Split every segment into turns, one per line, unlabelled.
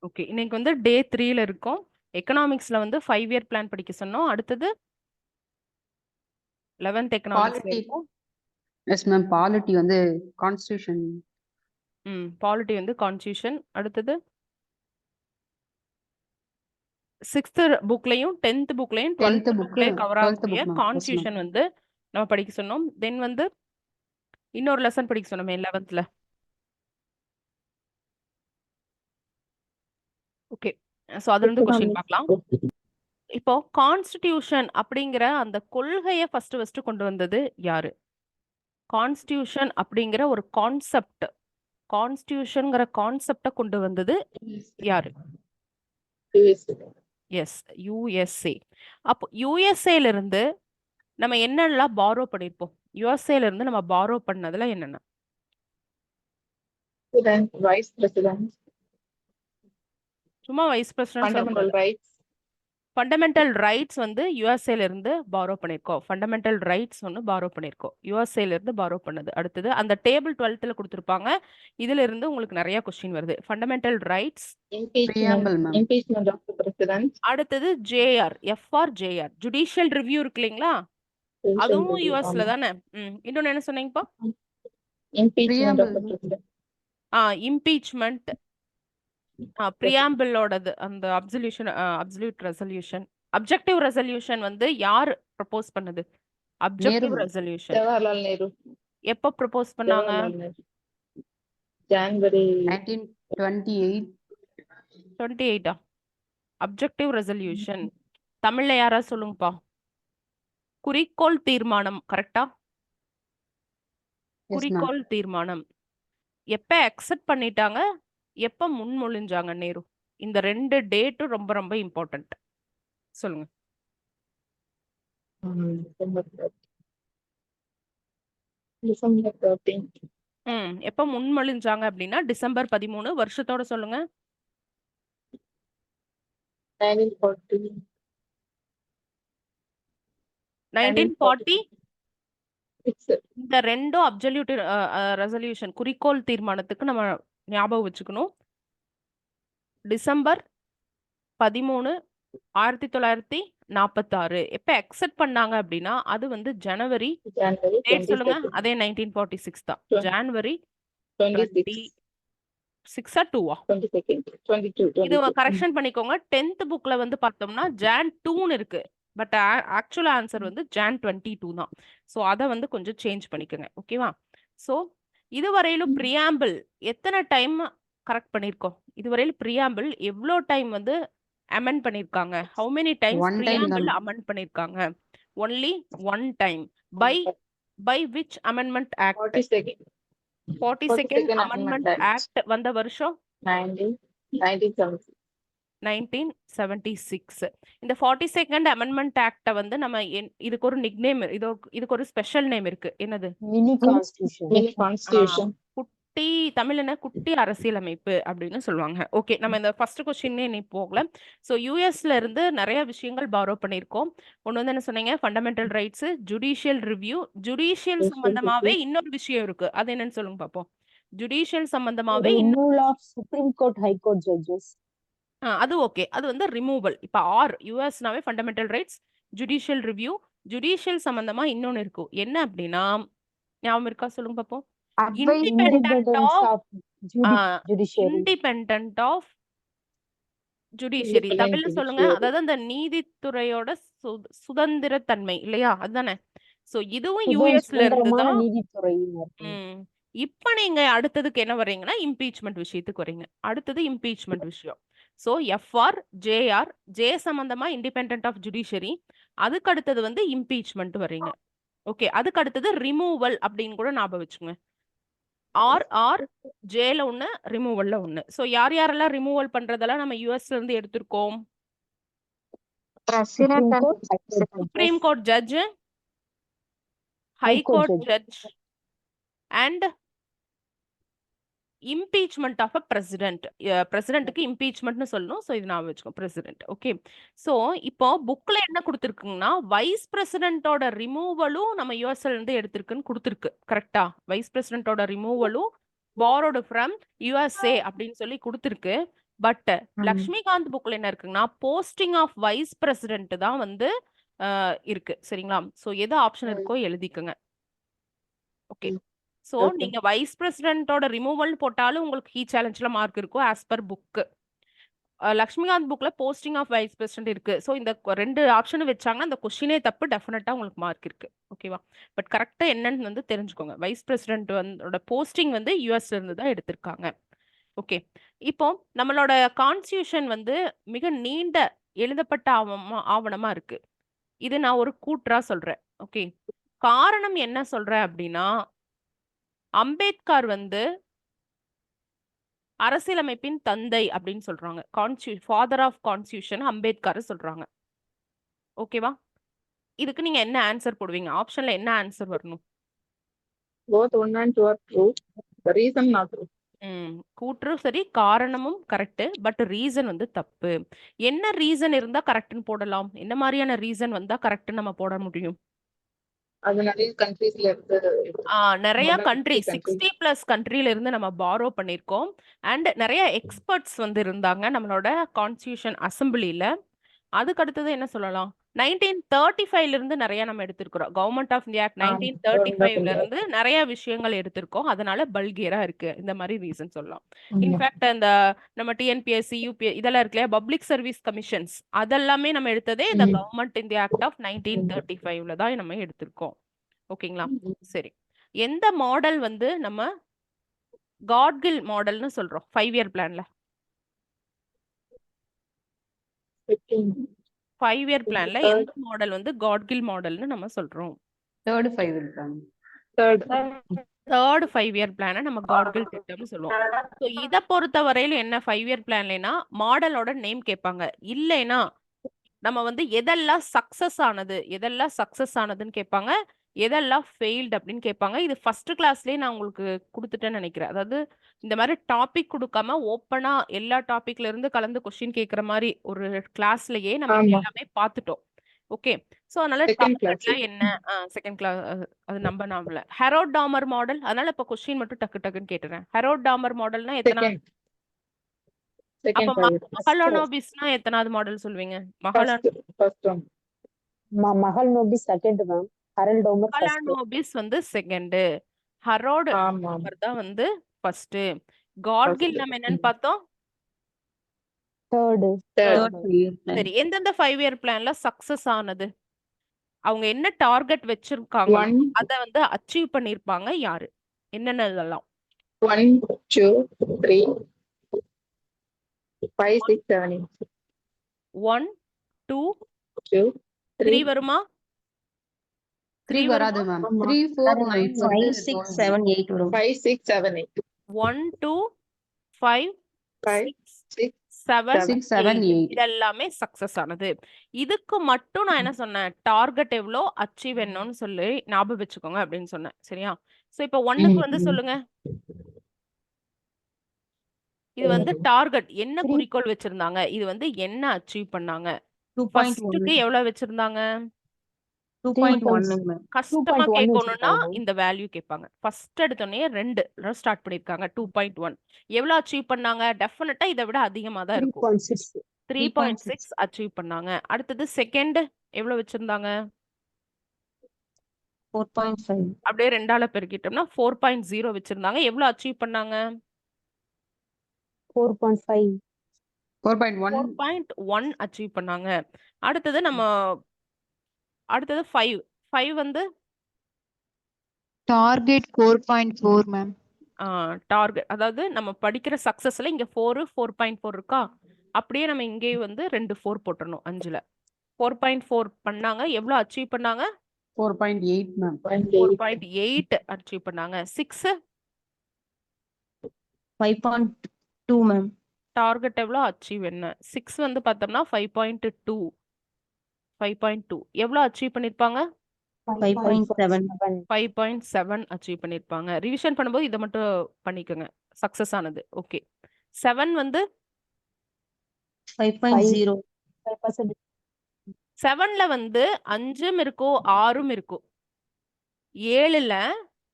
Okay. இன்னைக்கு வந்து டே 3ல இருக்கோம். எக்கனாமிக்ஸ்ல வந்து 5 இயர் பிளான் படிக்க சொன்னோம். அடுத்தது 11th எக்கனாமிக்ஸ்ல
பாலிட்டி
இருக்கோம்.
Yes ma'am. பாலிட்டி வந்து கான்ஸ்டியூஷன்.
பாலிட்டி வந்து கான்ஸ்டியூஷன். அடுத்தது 6th புக்லயும் 10th புக்லயும்
10th
12th
book
புக்லயும் cover
12th
ஆகக்கூடிய
book ma'am. Yes ma'am.
Constitution வந்து நம்ம படிக்க சொன்னோம். தென் வந்து இன்னொரு லெசன் படிக்க சொன்னோமே 11th. ஓகே. சோ அதுல இருந்து கொஸ்டின் பார்க்கலாம். இப்போ கான்ஸ்டிடியூஷன் அப்படிங்கிற அந்த கொள்கையை ஃபர்ஸ்ட் கொண்டு வந்தது யாரு? கான்ஸ்டிடியூஷன் அப்படிங்கிற ஒரு கான்செப்ட், கான்ஸ்டிடியூஷன்ங்கிற கான்செப்ட கொண்டு வந்தது யாரு? Yes, USA. அப்போ யுஎஸ்ஏல இருந்து நம்ம என்னெல்லாம் பாரோ பண்ணிருப்போம்? யுஎஸ்ஏல இருந்து நம்ம பாரோ பண்ணதுல என்னென்ன?
வைஸ் பிரசிடென்ட்,
சும்மா vice president
fundamental rights.
Fundamental rights வந்து யுஎஸ்ஏல இருந்து பாரோ பண்ணிருக்கோம். ஃபண்டமெண்டல் ரைட்ஸ் ஒன்று பாரோ பண்ணிருக்கோம். யுஎஸ்ஏல இருந்து பாரோ பண்ணது. அடுத்தது அந்த டேபிள் 12th கொடுத்துருப்பாங்க. இதுல இருந்து உங்களுக்கு நிறைய கொஸ்டின் வருது. Fundamental rights,
impeachment of the president.
அடுத்தது JR, FR JR, judicial review இருக்கு இல்லைங்களா? அதுவும் யுஎஸ்ல தானே. இன்னொன்னு என்ன சொன்னீங்கப்பா?
Impeachment of the president.
Impeachment, பிரியாம்பிளோடது அந்த அப்சல்யூட் ரெசல்யூஷன். அப்ஜெக்டிவ் ரெசல்யூஷன் வந்து யார் ப்ரப்போஸ் பண்ணது? Objective resolution
Jawaharlal Nehru.
எப்போ ப்ரப்போஸ் பண்ணாங்க?
ஜனவரி
1928.
அப்ஜெக்டிவ் ரெசல்யூஷன் தமிழ்ல யாரா சொல்லுங்கப்பா? குறிக்கோள் தீர்மானம். கரெக்டா? குறிக்கோள் தீர்மானம் எப்ப அக்செப்ட் பண்ணிட்டாங்க, எப்ப முன்மொழிஞ்சாங்க நேரு? இந்த 2 டேட்டும் ரொம்ப ரொம்ப இம்பார்ட்டன்ட். சொல்லுங்க.
டிசம்பர் 13.
எப்ப முன்மொழிஞ்சாங்க அப்படின்னா டிசம்பர் 13. வருஷத்தோட சொல்லுங்க. 1940. இந்த ரெண்டும் அப்சல்யூட் ரெசல்யூஷன் குறிக்கோள் தீர்மானத்துக்கு நம்ம ஞாபகம் வச்சுக்கணும். டிசம்பர் 13, 1946. எப்ப அக்செப்ட் பண்ணாங்க அப்படின்னா அது வந்து ஜனவரி டேட் சொல்லுங்க. அதே 1946 தான். ஜனவரி 26 2 இது கரெக்ஷன் பண்ணிக்கோங்க. 10th புக்ல வந்து பார்த்தோம்னா ஜான் 2ன்னு இருக்கு. பட் ஆக்சுவல் ஆன்சர் வந்து ஜான் 22 தான். ஸோ அதை வந்து கொஞ்சம் சேஞ்ச் பண்ணிக்கோங்க. ஓகேவா? ஸோ இதுவரையிலும் பிரியாம்பிள் எத்தனை டைம் கரெக்ட் பண்ணியிருக்கோம்? இதுவரையிலும் பிரியாம்பிள் எவ்வளோ டைம் வந்து அமெண்ட் பண்ணியிருக்காங்க? How many times preamble amend பண்ணியிருக்காங்க? Only 1 time. By which amendment act? 42nd amendment act வந்த வருஷம் 1976. இந்த 42nd அமெண்ட்மெண்ட் ஆக்ட வந்து நம்ம இதுக்கு ஒரு நிக்நேம், இதுக்கு ஒரு ஸ்பெஷல் நேம் இருக்கு. என்னது?
Mini constitution.
குட்டி தமிழ் என்ன? குட்டி அரசியலமைப்பு அப்படின்னு சொல்லுவாங்க. ஓகே, நம்ம இந்த ஃபர்ஸ்ட் கொஸ்டினே நீ போகல. ஸோ யூஎஸ்ல இருந்து நிறைய விஷயங்கள் பாரோ பண்ணியிருக்கோம். ஒன்று வந்து என்ன சொன்னீங்க? Fundamental rights, judicial review. Judicial சம்பந்தமாவே இன்னொரு விஷயம் இருக்கு. அது என்னன்னு சொல்லுங்க பாப்போம். ஜுடிஷியல் சம்பந்தமாவே
supreme court, high court judges.
அது ஓகே. அது வந்து ரிமூவல். இப்ப யுஎஸ்னாவே fundamental rights, judicial review, judicial சம்பந்தமா இன்னொன்னு இருக்கு. என்ன அப்படின்னா ஞாபகம் இருக்கா? சொல்லுங்க பாப்போம். Independent of judiciary. தமிழ்ல சொல்லுங்க. அதாவது அந்த நீதித்துறையோட சுதந்திரத்தன்மை இல்லையா? அதுதானே. சோ இதுவும் யூஎஸ்ல இருந்துதான். இப்ப நீங்க அடுத்ததுக்கு என்ன வர்றீங்கன்னா இம்பீச்மெண்ட் விஷயத்துக்கு வரீங்க. அடுத்தது இம்பீச்மெண்ட் விஷயம். சோ எஃப்ஆர் ஜேஆர், ஜே சம்பந்தமா இண்டிபெண்டன்ட் ஆஃப் ஜுடிஷியரி. அதுக்கு அடுத்தது வந்து இம்பீச்மெண்ட் வர்றீங்க. ஓகே, அதுக்கு அடுத்தது ரிமூவல் அப்படின்னு கூட ஞாபகம் வச்சுங்க. ஆர் ஜேல ஒண்ணு, ரிமூவல்ல ஒண்ணு. சோ யார் யாரெல்லாம் ரிமூவல் பண்றதெல்லாம் நம்ம யுஎஸ்ல இருந்து எடுத்திருக்கோம்? Supreme court judge, high court judge and impeachment of a president. பிரசிடென்ட்டுக்கு இம்பீச்மெண்ட்னு சொல்லணும். ஸோ இது நான் வச்சுக்கோ பிரசிடென்ட். ஓகே, ஸோ இப்போ புக்ல என்ன கொடுத்துருக்குங்கன்னா வைஸ் பிரசிடென்ட்டோட ரிமூவலும் நம்ம யுஎஸ்ல இருந்து எடுத்திருக்குன்னு கொடுத்துருக்கு. கரெக்டா? வைஸ் பிரசிடென்ட்டோட ரிமூவலும் பாரோடு ஃப்ரம் யுஎஸ்ஏ அப்படின்னு சொல்லி கொடுத்துருக்கு. பட் லக்ஷ்மிகாந்த் புக்ல என்ன இருக்குங்கன்னா போஸ்டிங் ஆஃப் வைஸ் பிரசிடென்ட் தான் வந்து இருக்கு சரிங்களா. சோ எது ஆப்ஷன் இருக்கோ எழுதிக்கோங்க. ஓகே. So
Okay.
நீங்க வைஸ் பிரசிடென்ட்டோட ரிமூவல் போட்டாலும் உங்களுக்கு கீ சேலஞ்ச்ல மார்க் இருக்கும் ஆஸ் பர் புக். லக்ஷ்மிகாந்த் புக்ல போஸ்டிங் ஆஃப் வைஸ் பிரசிடென்ட் இருக்கு. ஸோ இந்த ரெண்டு ஆப்ஷன் வச்சாங்கன்னா அந்த கொஸ்டினே தப்பு, டெஃபினட்டா உங்களுக்கு மார்க் இருக்கு. ஓகேவா. பட் கரெக்டா என்னன்னு வந்து தெரிஞ்சுக்கோங்க. வைஸ் பிரசிடென்ட் வந்து போஸ்டிங் வந்து யூஎஸ்ல இருந்து தான் எடுத்திருக்காங்க. ஓகே. இப்போ நம்மளோட கான்ஸ்டியூஷன் வந்து மிக நீண்ட எழுதப்பட்ட ஆவணமா இருக்கு. இது நான் ஒரு கூற்றா சொல்றேன். ஓகே. காரணம் என்ன சொல்றேன் அப்படின்னா அம்பேத்கர் வந்து அரசியலமைப்பின் தந்தை அப்படின்னு சொல்றாங்க. ஃபாதர் ஆஃப் கான்ஸ்டியூஷன் அம்பேத்கர் சொல்றாங்க. ஓகேவா. இதுக்கு நீங்க என்ன ஆன்சர் போடுவீங்க? ஆப்ஷன்ல என்ன ஆன்சர் வரணும்?
Both 1 and 2 are true. The reason not true.
கூற்று சரி, காரணமும் கரெக்ட், பட் ரீசன் வந்து தப்பு. என்ன ரீசன் இருந்தா கரெக்ட்னு போடலாம்? என்ன மாதிரியான ரீசன் வந்தா கரெக்ட் நம்ம போட முடியும்?
அது நிறைய கண்ட்ரீஸ்ல இருந்து
நிறைய
more than
கண்ட்ரி
50 countries.
60+ கண்ட்ரில இருந்து நம்ம பாரோ பண்ணியிருக்கோம். அண்ட் நிறைய எக்ஸ்பர்ட்ஸ் வந்து இருந்தாங்க நம்மளோட கான்ஸ்டியூஷன் அசம்பிளில. அதுக்கு அடுத்தது என்ன சொல்லலாம்? 1935ல இருந்து நிறைய நம்ம எடுத்திருக்கிறோம். கவர்மெண்ட் ஆஃப் இந்தியா ஆக்ட் 1935ல இருந்து நிறைய விஷயங்கள் எடுத்திருக்கோம். அதனால பல்கியரா இருக்கு. இந்த மாதிரி ரீசன் சொல்லலாம். இன்ஃபேக்ட் அந்த நம்ம டிஎன்பிஎஸ்சி யூபி இதெல்லாம் இருக்கு இல்லையா, பப்ளிக் சர்வீஸ் கமிஷன்ஸ், அதெல்லாமே நம்ம எடுத்ததே இந்த கவர்மெண்ட் இந்தியா ஆக்ட் ஆஃப் 1935ல தான் நம்ம எடுத்திருக்கோம். ஓகேங்களா. சரி. எந்த மாடல் வந்து நம்ம காட்கில் மாடல்னு சொல்றோம் 5 இயர் பிளான்ல? 5 இயர் பிளான்ல எந்த மாடல் வந்து காட்கில் மாடல்னு நம்ம சொல்றோம்?
Third 5 year plan.
Third 5 year plan நம்ம காட்கில் திட்டம்னு சொல்லுவோம். ஸோ இதை பொறுத்த வரையில என்ன 5 இயர் பிளான்லனா மாடலோட நேம் கேட்பாங்க. இல்லைன்னா நம்ம வந்து எதெல்லாம் சக்சஸ் ஆனதுன்னு கேட்பாங்க, எதெல்லாம் ஃபெயில்டு அப்படின்னு கேட்பாங்க. இது ஃபர்ஸ்ட் கிளாஸ்லயே நான் உங்களுக்கு கொடுத்துட்டேன்னு நினைக்கிறேன். அதாவது இந்த மாதிரி டாபிக் கொடுக்காம ஓப்பனா எல்லா டாபிக்ல இருந்து கலந்து கொஸ்டின் கேட்குற மாதிரி ஒரு கிளாஸ்லயே நம்ம இது எல்லாமே பார்த்துட்டோம். ஓகே. ஸோ அதனால டாபிக்ல என்ன செகண்ட் கிளாஸ் அது நம்ம நாமல ஹெரோட் டாமர் மாடல். அதனால இப்ப கொஸ்டின் மட்டும் டக்கு டக்குன்னு கேட்டுறேன். ஹெரோட் டாமர் மாடல்னா எத்தனை? அப்ப மஹலனோபிஸ்னா எத்தனாவது மாடல் சொல்வீங்க?
Mahalanobis second ma'am. Herod Dahmer first.
Mahalanobis வந்து செகண்ட், ஹெரோட் டாமர் தான் வந்து ஃபர்ஸ்ட். காட்கில் நம்ம என்னன்னு பார்த்தோம்?
தேர்ட்.
சரி. எந்தெந்த 5 இயர் பிளான்ல சக்சஸ் ஆனது? அவங்க என்ன டார்கெட் வச்சிருக்காங்க அத வந்து அச்சீவ் பண்ணிருப்பாங்க யாரு? என்னென்னலாம்?
1 2 3 5 6 7 8.
1 2 3 வருமா?
3 வராது மேம். 3 4 9
5 6 7 8 வரும். 5 6 7 8.
1 2 5 6 7 8 இதெல்லாமே சக்சஸ் ஆனது. இதுக்கு மட்டும் நான் என்ன சொன்னேன்? டார்கெட் எவ்வளோ, அச்சீவ் என்னன்னு சொல்லி ஞாபகம் வச்சுக்கோங்க அப்படின்னு சொன்னேன். சரியா. சோ இப்போ 1க்கு வந்து சொல்லுங்க. இது வந்து டார்கெட் என்ன குறிக்கோள் வச்சிருந்தாங்க, இது வந்து என்ன அச்சீவ் பண்ணாங்க. ஃபர்ஸ்ட்க்கு எவ்வளவு வச்சிருந்தாங்க?
2.1.
கஷ்டமா கேட்கணும்னா இந்த வேல்யூ கேட்பாங்க. ஃபர்ஸ்ட் எடுத்தோடனே 2 ஸ்டார்ட் பண்ணிருக்காங்க. 2.1 எவ்வளவு அச்சீவ் பண்ணாங்க? டெஃபினட்டா இதை விட அதிகமா தான் இருக்கும். 3.6 அச்சீவ் பண்ணாங்க. அடுத்தது செகண்ட் எவ்வளவு வச்சிருந்தாங்க?
4.5.
அப்படியே 2ஆல பெருக்கிட்டோம்னா 4.0 வச்சிருந்தாங்க. எவ்வளவு அச்சீவ் பண்ணாங்க?
4.5.
4.1 அச்சீவ் பண்ணாங்க. அடுத்தது 5 வந்து
டார்கெட் 4.4 மேம்.
டார்கெட் அதாவது நம்ம படிக்கிற சக்சஸ்ல இங்க 4.4 இருக்கா, அப்படியே நம்ம இங்கே வந்து 2 4 போட்டுறணும். 5ல 4.4 பண்ணாங்க. எவ்வளவு அச்சீவ் பண்ணாங்க?
4.8 மேம்.
4.8 அச்சீவ் பண்ணாங்க. 6
5.2 மேம்.
டார்கெட் எவ்வளவு அச்சீவ் என்ன? 6 வந்து பார்த்தோம்னா 5.2 எவ்வளவு அச்சீவ் பண்ணிருப்பாங்க? 5.7 அச்சீவ் பண்ணிருப்பாங்க. ரிவிஷன் பண்ணும்போது இதை மட்டும் பண்ணிக்கோங்க. சக்சஸ் ஆனது. ஓகே. 7 வந்து
5.0.
7ல வந்து 5ம் இருக்கும் 6ம் இருக்கும். 7ல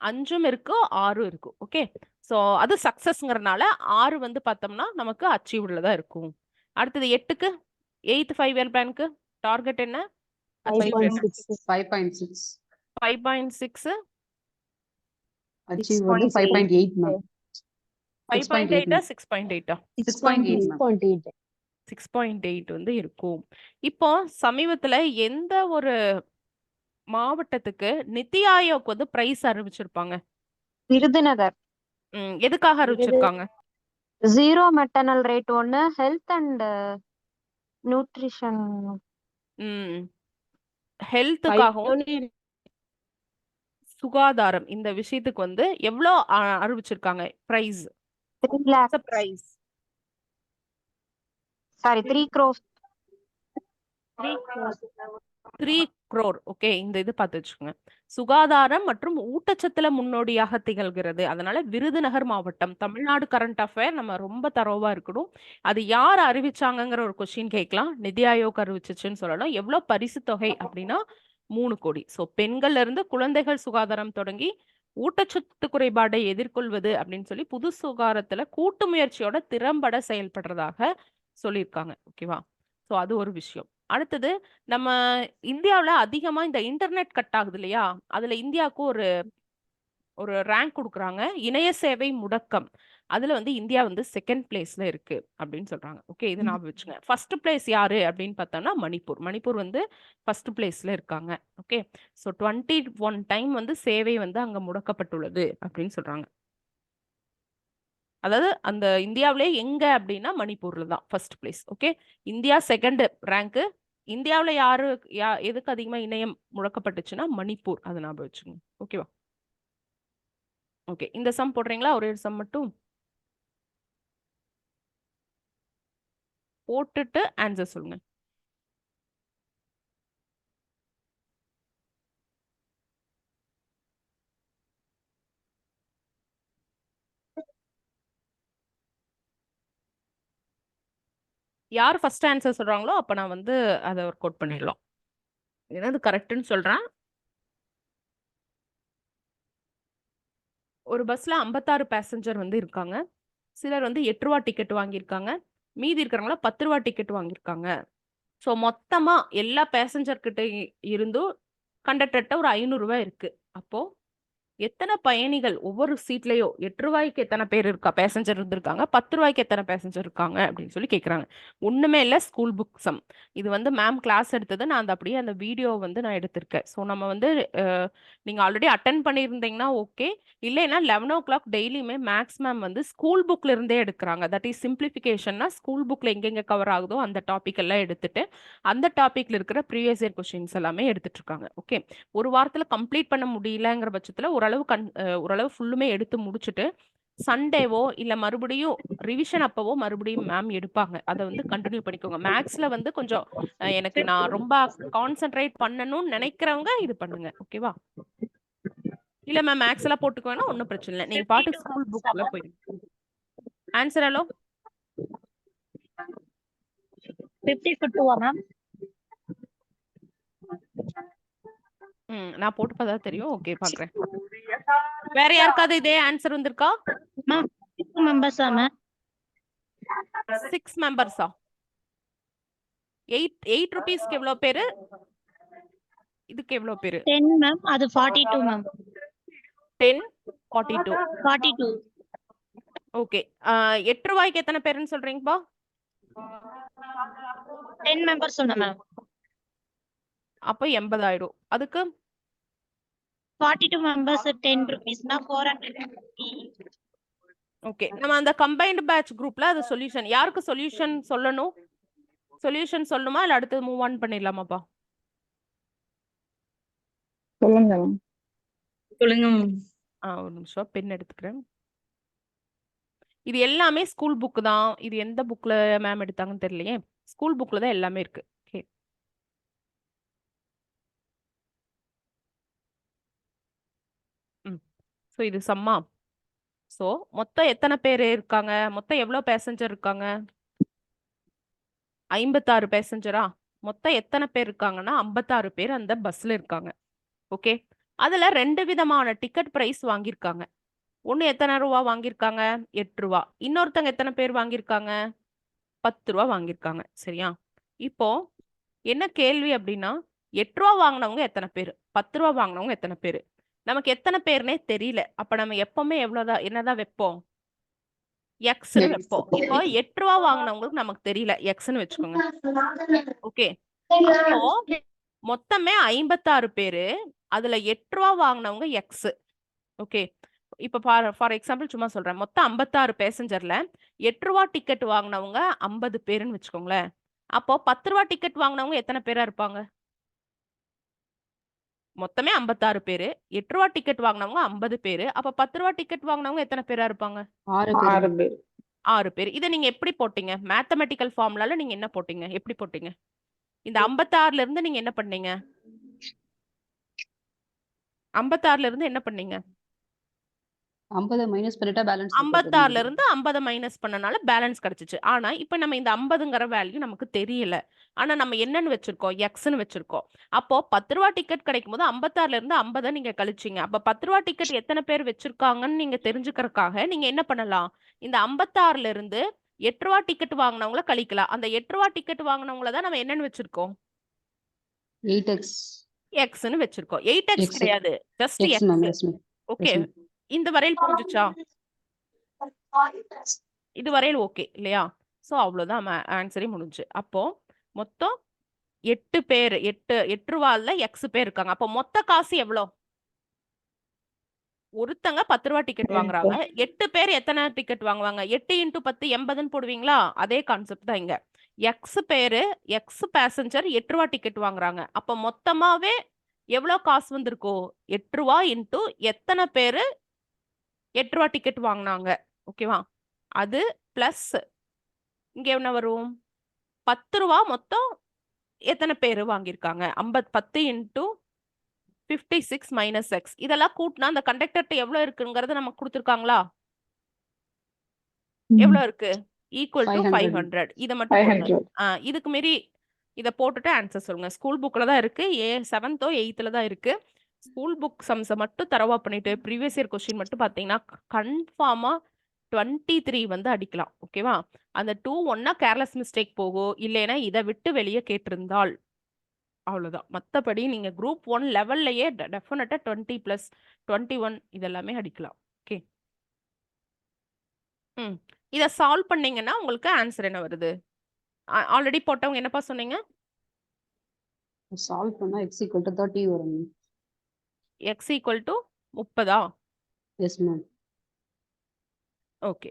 5ம் இருக்கும் 6ம் இருக்கும். ஓகே. ஸோ அது சக்ஸஸ்ங்கிறனால 6 வந்து பார்த்தோம்னா நமக்கு அச்சீவ்ல தான் இருக்கும். அடுத்தது 8க்கு 8th 5 இயர் பிளானுக்கு டார்கெட் என்ன? அச்சீவ் என்ன?
5.6
5.6
அச்சீவ் வந்து 5.8 மேம்
5.8 6.8
6.8 மேம்
6.8 வந்து இருக்கும். இப்போ சமீபத்துல எந்த ஒரு மாவட்டத்துக்கு நித்தி ஆயோக் வந்து பிரைஸ் அறிவிச்சிருப்பாங்க?
விருதுநகர்.
எதுக்காக அறிவிச்சிருக்காங்க?
ஜீரோ மெட்டர்னல் ரேட் ஒன்னு, ஹெல்த் அண்ட் நியூட்ரிஷன்.
ஹெல்த்துக்காகவும் சுகாதாரம் இந்த விஷயத்துக்கு வந்து எவ்வளோ அறிவிச்சிருக்காங்க prize?
3 lakhs.
Prize
sorry 3 crores.
3 crore. Okay, இந்த இது பார்த்து வச்சுக்கோங்க. சுகாதாரம் மற்றும் ஊட்டச்சத்துல முன்னோடியாக திகழ்கிறது. அதனால விருதுநகர் மாவட்டம், தமிழ்நாடு கரண்ட் அஃபேர் நம்ம ரொம்ப தரோவா இருக்கணும். அது யார் அறிவிச்சாங்கங்கிற ஒரு கொஸ்டின் கேட்கலாம். நிதி ஆயோக் அறிவிச்சிச்சுன்னு சொல்லணும். எவ்வளவு பரிசு தொகை அப்படின்னா 3 கோடி. ஸோ பெண்கள்ல இருந்து குழந்தைகள் சுகாதாரம் தொடங்கி ஊட்டச்சத்து குறைபாடை எதிர்கொள்வது அப்படின்னு சொல்லி புது சுகாதாரத்துல கூட்டு முயற்சியோட திறம்பட செயல்படுறதாக சொல்லியிருக்காங்க. ஓகேவா? ஸோ அது ஒரு விஷயம். அடுத்தது நம்ம இந்தியாவில் அதிகமா இந்த இன்டர்நெட் கட் ஆகுது இல்லையா? அதுல இந்தியாவுக்கு ஒரு ரேங்க் கொடுக்குறாங்க, இணைய சேவை முடக்கம். அதுல வந்து இந்தியா வந்து 2nd பிளேஸ்ல இருக்கு அப்படின்னு சொல்றாங்க. ஓகே, இது ஞாபகம் வச்சுங்க. 1st பிளேஸ் யாரு அப்படின்னு பார்த்தோம்னா மணிப்பூர் வந்து 1st பிளேஸ்ல இருக்காங்க. ஓகே, ஸோ 21 டைம் வந்து சேவை வந்து அங்க முடக்கப்பட்டுள்ளது அப்படின்னு சொல்றாங்க. அதாவது அந்த இந்தியாவிலே எங்க அப்படின்னா மணிப்பூர்ல தான் 1st place. Okay, India 2nd rank. இந்தியாவில் எதுக்கு அதிகமா இணையம் முடக்கப்பட்டுச்சுன்னா மணிப்பூர். அதை ஞாபகம் வச்சுங்க. ஓகேவா? ஓகே, இந்த சம் போடுறீங்களா? ஒரே ஒரு சம் மட்டும் போட்டுட்டு ஆன்சர் சொல்லுங்க. யார் ஃபர்ஸ்ட் ஆன்சர் சொல்றாங்களோ அப்ப நான் வந்து அதை ஒர்க் அவுட் பண்ணிடலாம். ஏன்னா அது கரெக்ட்னு சொல்றேன். ஒரு பஸ்ல 56 பேசஞ்சர் வந்து இருக்காங்க. சிலர் வந்து 8 ரூபா டிக்கெட் வாங்கியிருக்காங்க. மீதி இருக்கிறவங்கள 10 ரூபா டிக்கெட் வாங்கியிருக்காங்க. ஸோ மொத்தமா எல்லா பேசஞ்சர் கிட்ட இருந்தும் கண்டக்டர்கிட்ட ஒரு 500 ரூபாய் இருக்கு. அப்போ எத்தனை பயணிகள் ஒவ்வொரு சீட்லயோ 8 ரூபாய்க்கு எத்தனை பேர் இருக்கா பேசஞ்சர் இருந்திருக்காங்க, 10 ரூபாய்க்கு எத்தனை பேசஞ்சர் இருக்காங்க அப்படின்னு சொல்லி கேட்குறாங்க. ஒண்ணுமே இல்லை, ஸ்கூல் புக் சம். இது வந்து மேம் கிளாஸ் எடுத்தது, நான் அப்படியே அந்த வீடியோ வந்து நான் எடுத்திருக்கேன். ஸோ நம்ம வந்து நீங்க ஆல்ரெடி அட்டன் பண்ணியிருந்தீங்கன்னா ஓகே, இல்லைன்னா 11 o'clock டெய்லியுமே மேக்ஸ் மேம் வந்து ஸ்கூல் புக்ல இருந்தே எடுக்கிறாங்க. தட் இஸ் சிம்பிளிஃபிகேஷன்னா ஸ்கூல் புக்ல எங்கெங்க கவர் ஆகுதோ அந்த டாபிக் எல்லாம் எடுத்துட்டு அந்த டாபிக்ல இருக்கிற ப்ரீவியஸ் இயர் கொஸ்டின்ஸ் எல்லாமே எடுத்துட்டு இருக்காங்க. ஓகே, ஒரு வாரத்துல கம்ப்ளீட் பண்ண முடியலங்கிற பட்சத்துல ஓரளவு ஃபுல்லுமே எடுத்து முடிச்சுட்டு சண்டேவோ இல்ல மறுபடியும் ரிவிஷன் அப்பவோ மறுபடியும் மேம் எடுப்பாங்க. அதை வந்து கண்டினியூ பண்ணிக்கோங்க. மேக்ஸ்ல வந்து கொஞ்சம் எனக்கு நான் ரொம்ப கான்சென்ட்ரேட் பண்ணணும்னு நினைக்கிறவங்க இது பண்ணுங்க. ஓகேவா? இல்ல மேம் மேக்ஸ் எல்லாம் போட்டுக்க வேணா, ஒன்றும் பிரச்சனை இல்லை. நீங்க பாட்டு ஸ்கூல் புக்ல போயிடுங்க. Answer hello
50 ma'am.
நான் போட்டு பார்த்தா தெரியும். ஓகே, பாக்குறேன். வேற யாருக்காவது இதே ஆன்சர் வந்திருக்கா?
Ma'am 6 மெம்பர்ஸா ma'am?
6 மெம்பர்ஸா? 8 ரூபீஸ்க்கு எவ்வளவு பேரு? இதுக்கு எவ்வளவு பேரு?
10 மேம். அது 42 மேம்.
10 42
42.
ஓகே. 8 ரூபாய்க்கு எத்தனை பேருன்னு சொல்றீங்கப்பா?
10 மெம்பர்ஸ் சொன்னேன் மேம்.
அப்ப 80 ஆயிடும். அதுக்கு
42 மெம்பர்ஸ் 10 rupeesனா 450.
ஓகே, நம்ம அந்த கம்பைன்ட் பேட்ச் குரூப்ல அது சொல்யூஷன் யாருக்கு சொல்யூஷன் சொல்லணும்? சொல்யூஷன் சொல்லணுமா இல்ல அடுத்து மூவ் ஆன் பண்ணிடலாமாப்பா?
சொல்லுங்க.
சொல்லுங்க.
ஒரு நிமிஷம் பென் எடுத்துக்கிறேன். இது எல்லாமே ஸ்கூல் புக் தான். இது எந்த புக்ல மேம் எடுத்தாங்கன்னு தெரியலையே. ஸ்கூல் புக்ல தான் எல்லாமே இருக்கு. ஓகே, ஸோ இது சம்மா. ஸோ மொத்தம் எத்தனை பேர் இருக்காங்க? மொத்தம் எவ்வளவு பேசஞ்சர் இருக்காங்க? 56 பேசஞ்சரா? மொத்தம் எத்தனை பேர் இருக்காங்கன்னா 56 பேர் அந்த பஸ்ல இருக்காங்க. ஓகே, அதுல 2 விதமான டிக்கெட் பிரைஸ் வாங்கியிருக்காங்க. ஒண்ணு எத்தனை ரூபா வாங்கியிருக்காங்க? 8 ரூபா. இன்னொருத்தங்க எத்தனை பேர் வாங்கியிருக்காங்க? 10 ரூபா வாங்கியிருக்காங்க. சரியா? இப்போ என்ன கேள்வி அப்படின்னா 8 ரூபா வாங்கினவங்க எத்தனை பேர்? 10 ரூபா வாங்கினவங்க எத்தனை பேர்? நமக்கு எத்தனை பேர்னே தெரியல. அப்ப நம்ம எப்பவுமே என்னதான் வைப்போம்? எக்ஸ்ன்னு வைப்போம். இப்போ 8 ரூபா வாங்கினவங்களுக்கு நமக்கு தெரியல, எக்ஸ்ன்னு வச்சுக்கோங்க. ஓகே, அப்போ மொத்தமே 56 பேரு. அதுல 8 ரூபா வாங்கினவங்க எக்ஸ். ஓகே, இப்ப ஃபார் எக்ஸாம்பிள் சும்மா சொல்றேன். மொத்தம் 56 பேசஞ்சர்ல 8 ரூபா டிக்கெட் வாங்கினவங்க 50 பேருன்னு வச்சுக்கோங்களேன். அப்போ 10 ரூபா டிக்கெட் வாங்கினவங்க எத்தனை பேரா இருப்பாங்க? மொத்தமே 56 பேரு. 8 ரூபா டிக்கெட் வாங்கினவங்க 50 பேரு. அப்ப 10 ரூபா டிக்கெட் வாங்கினவங்க எத்தனை பேரா இருப்பாங்க?
6 பேர்
6 பேர்.
6 பேர். இதை நீங்க எப்படி போட்டீங்க? மேத்தமெட்டிக்கல் ஃபார்முலால நீங்க என்ன போட்டீங்க? எப்படி போட்டீங்க? இந்த 56ல இருந்து நீங்க என்ன பண்ணீங்க? 56ல இருந்து என்ன பண்ணீங்க?
50 மைனஸ் பண்ணிட்டா பேலன்ஸ்
56ல இருந்து 50 மைனஸ் பண்ணனால பேலன்ஸ் கிடைச்சிச்சு. ஆனா இப்ப நம்ம இந்த 50ங்கிற வேல்யூ நமக்கு தெரியல. ஆனா நம்ம என்னன்னு வச்சிருக்கோம்? எக்ஸ்ன்னு வச்சிருக்கோம். அப்போ 10 ரூபா டிக்கெட் கிடைக்கும் போது 56ல இருந்து 50 நீங்க கழிச்சீங்க. அப்ப 10 ரூபா டிக்கெட் எத்தனை பேர் வச்சிருக்காங்கன்னு நீங்க தெரிஞ்சுக்கிறதுக்காக நீங்க என்ன பண்ணலாம்? இந்த 56ல இருந்து 8 ரூபா டிக்கெட் வாங்கினவங்கள கழிக்கலாம். அந்த 8 ரூபா டிக்கெட் வாங்கினவங்கள தான் நம்ம என்னன்னு வச்சிருக்கோம்?
8x
எக்ஸ்ன்னு வச்சிருக்கோம். 8x
X.
கிடையாது, just
x ma'am
X.
Yes ma'am
okay,
yes ma'am
இந்த வரையில் புரிஞ்சுச்சா? இது வரையில் ஓகே இல்லையா? ஸோ அவ்வளோதான், ஆன்சரே முடிஞ்சு. அப்போ மொத்தம் 8 பேர், 8 ரூபால எக்ஸ் பேர் இருக்காங்க. அப்போ மொத்த காசு எவ்வளோ? ஒருத்தங்க 10 ரூபா டிக்கெட் வாங்குறாங்க. 8 பேர் எத்தனை டிக்கெட் வாங்குவாங்க? 8 × 10 80ன்னு போடுவீங்களா? அதே கான்செப்ட் தான் இங்க. எக்ஸ் பேரு, எக்ஸ் பேசஞ்சர் 8 ரூபா டிக்கெட் வாங்குறாங்க. அப்போ மொத்தமாவே எவ்வளோ காசு வந்திருக்கும்? 8 ரூபா இன்ட்டு எத்தனை பேரு 8 ரூபா டிக்கெட் வாங்கினாங்க. ஓகேவா? அது பிளஸ் இங்க என்ன வரும்? 10 ரூபா மொத்தம் எத்தனை பேர் வாங்கியிருக்காங்க? 10 × 56 மைனஸ் எக்ஸ். இதெல்லாம் கூட்டினா அந்த கண்டக்டர்ட்ட எவ்வளவு இருக்குங்கிறத நமக்கு கொடுத்துருக்காங்களா? எவ்வளவு இருக்கு? Equal to 500. இதை மட்டும்
500.
இதுக்கு மீறி இதை போட்டுட்டு ஆன்சர் சொல்லுங்க. ஸ்கூல் புக்ல தான் இருக்கு, 7th or 8th தான் இருக்கு. ஸ்கூல் புக் சம்ஸை மட்டும் தரவா பண்ணிட்டு ப்ரீவியஸ் இயர் கொஸ்டின் மட்டும் பார்த்தீங்கன்னா கன்ஃபார்மா 23 வந்து அடிக்கலாம். ஓகேவா? அந்த 2 ஒன்னா கேர்லெஸ் மிஸ்டேக் போகும், இல்லைன்னா இதை விட்டு வெளியே கேட்டிருந்தால் அவ்வளவுதான். மற்றபடி நீங்க குரூப் 1 லெவல்லையே டெஃபினட்டா 20 + 21 இதெல்லாமே அடிக்கலாம். ஓகே, இதை சால்வ் பண்ணீங்கன்னா உங்களுக்கு ஆன்சர் என்ன வருது? ஆல்ரெடி போட்டவங்க என்னப்பா சொன்னீங்க?
சால்வ் பண்ணா x = 30 வரும்.
x = 30.
Yes ma'am.
ஓகே,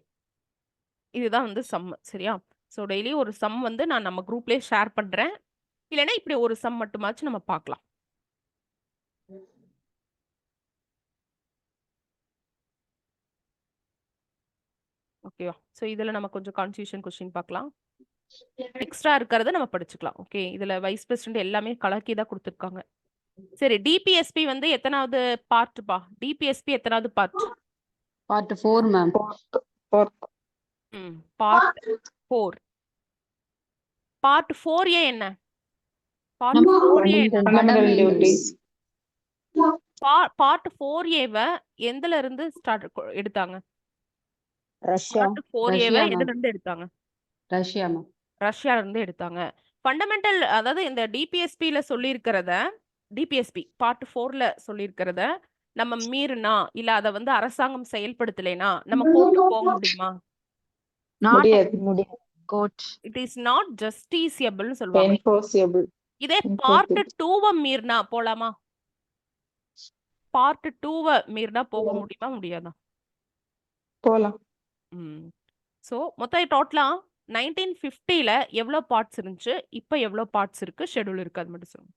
இதுதான் வந்து சம். சரியா? ஸோ டெய்லி ஒரு சம் வந்து நான் நம்ம குரூப்லேயே ஷேர் பண்றேன். இல்லைன்னா இப்படி ஒரு சம் மட்டுமாச்சும் நம்ம பார்க்கலாம். ஓகேவா? ஸோ இதில் நம்ம கொஞ்சம் கான்ஃபியூஷன் கொஸ்டின் பார்க்கலாம். எக்ஸ்ட்ரா இருக்கிறத நம்ம படிச்சுக்கலாம். ஓகே, இதுல வைஸ் பிரசிடென்ட் எல்லாமே கலக்கி தான் கொடுத்துருக்காங்க. சரி, டிபிஎஸ்பி வந்து எத்தனாவது பார்ட்பா? டிபிஎஸ்பி எத்தனாவது part?
Part 4 ma'am.
Part 4. Part 4A என்ன? Part 4A
Fundamental duties.
Part 4A எதுல இருந்து ஸ்டார்ட் எடுத்தாங்க?
ரஷ்யா.
பார்ட் 4A
ரஷ்யா
எதுல
மேம்.
இருந்து எடுத்தாங்க?
Russia ma'am.
ரஷ்யால இருந்து எடுத்தாங்க. ஃபண்டமெண்டல், அதாவது இந்த டிபிஎஸ்பில சொல்லியிருக்கிறத, டிபிஎஸ்பி பார்ட் 4ல சொல்லியிருக்கிறத நம்ம மீறினா இல்ல அதை வந்து அரசாங்கம் செயல்படுத்தலைனா நம்ம கோர்ட்டு போக முடியுமா?
முடியாது.
கோட்
இட் இஸ் நாட் ஜஸ்டிசியபிள்னு சொல்லுவாங்க.
Enforceable.
இதே பார்ட் 2வை மீறினா போலாமா? பார்ட் 2வை மீறினா போக முடியுமா முடியாதா?
போலாம்.
ஸோ மொத்தம் டோட்டலா 1950ல எவ்வளோ பார்ட்ஸ் இருந்துச்சு, இப்போ எவ்வளோ பார்ட்ஸ் இருக்கு, ஷெட்யூல் இருக்கு, அது மட்டும் சொல்லுங்க.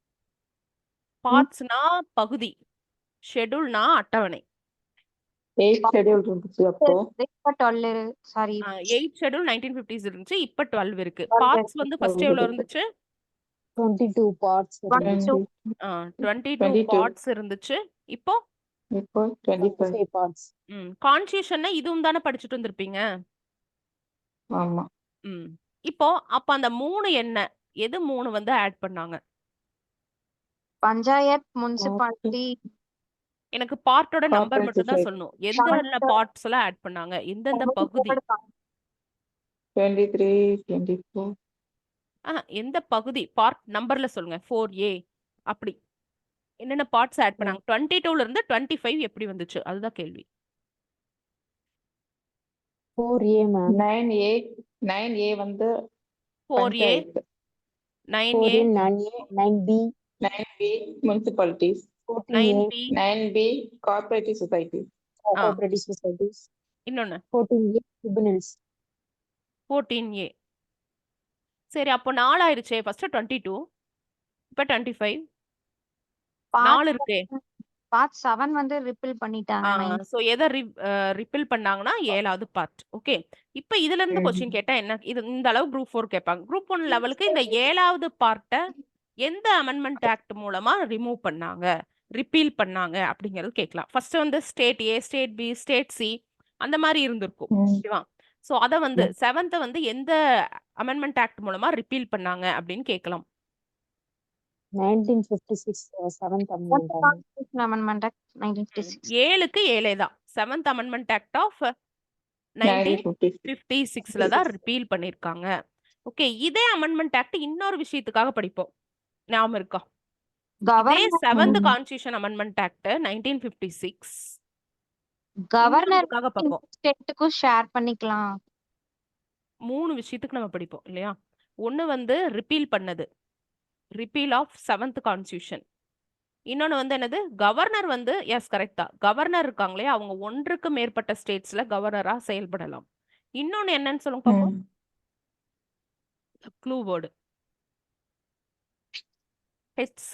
பார்ட்ஸ்னா பகுதி, ஷெட்யூல்னா அட்டவணை.
8 schedule இருந்துச்சு அப்போ.
இப்ப 12 சாரி
8 ஷெட்யூல் 1950s இருந்துச்சு, இப்போ 12 இருக்கு. பார்ட்ஸ் வந்து ஃபர்ஸ்ட் எவ்வளோ இருந்துச்சு?
22 parts.
22.
22 பார்ட்ஸ் இருந்துச்சு. இப்போ
இப்போ 25.
parts.
கான்ஸ்டியூஷன்னா இதுவும் தானே படிச்சுட்டு வந்திருப்பீங்க.
ஆமா.
இப்போ அப்ப அந்த 3 என்ன? எது 3 வந்து ஆட் பண்ணாங்க?
பஞ்சாயத், முனிசிபாலிட்டி.
எனக்கு பார்ட்டோட நம்பர்
Corporate
மட்டும் தான்
society.
சொல்லணும். எந்தெந்த பார்ட்ஸ் எல்லாம் ஆட் பண்ணாங்க, எந்தெந்த பகுதி,
23, 24.
எந்த பகுதி பார்ட் நம்பர்ல சொல்லுங்க. 4A அப்படி என்னென்ன பார்ட்ஸ் ஆட் பண்ணாங்க. 22ல இருந்து 25 எப்படி வந்துச்சு அதுதான் கேள்வி.
4A ma'am.
9A 9A வந்து
4A,
panchayat.
9A,
4A, 9A, 9B,
9B municipalities.
14A,
9B,
9B cooperative societies.
cooperative societies,
இன்னொன்னு
14A, tribunals.
14A. சரி, அப்போ 4 ஆயிருச்சே. ஃபர்ஸ்ட் 22, இப்ப 25, 4 இருக்கே.
பார்ட் 7 வந்து ரிப்பில் பண்ணிட்டாங்க 9.
சோ எதை ரிப்பில் பண்ணாங்கன்னா 7வது பார்ட். ஓகே, இப்ப இதுல இருந்து கொஸ்டின் கேட்டா என்ன, இது இந்த அளவு குரூப் 4 கேட்பாங்க. குரூப் 1 லெவலுக்கு இந்த 7வது பார்ட்டை எந்த அமெண்ட்மெண்ட் ஆக்ட் மூலமா ரிமூவ் பண்ணாங்க, ரிப்பீல் பண்ணாங்க அப்படிங்கிறது கேட்கலாம். ஃபர்ஸ்ட் வந்து ஸ்டேட் ஏ, ஸ்டேட் பி, ஸ்டேட் சி அந்த மாதிரி இருந்திருக்கும். ஓகேவா? சோ அத வந்து 7th வந்து எந்த அமெண்ட்மெண்ட் ஆக்ட் மூலமா ரிப்பீல் பண்ணாங்க அப்படின்னு கேட்கலாம்.
1956 7th amendment.
Constitution Amendment Act 1956.
7க்கு 7 தான் 7th அமெண்ட்மெண்ட் ஆக்ட் ஆஃப் 1956ல தான் ரிப்பீல் பண்ணிருக்காங்க. ஓகே, இதே அமெண்ட்மெண்ட் ஆக்ட் இன்னொரு விஷயத்துக்காக படிப்போம். ஞாபகம் இருக்கா? இதே 7th constitution amendment act 1956
governor
இன்னொருக்காக பார்ப்போம்.
ஸ்டேட்டுக்கும் ஷேர் பண்ணிக்கலாம்.
3 விஷயத்துக்கு நம்ம படிப்போம் இல்லையா? ஒன்னு வந்து ரிப்பீல் பண்ணது, ரிப்பீல் ஆஃப் 7th கான்ஸ்டிடியூஷன். இன்னொன்னு வந்து என்னது, கவர்னர் வந்து எஸ் கரெக்ட் தான். கவர்னர் இருக்காங்களே அவங்க ஒன்றுக்கு மேற்பட்ட ஸ்டேட்ஸ்ல கவர்னரா செயல்படலாம். இன்னொன்னு என்னன்னு சொல்லுங்க பாப்போம். Clue word HC.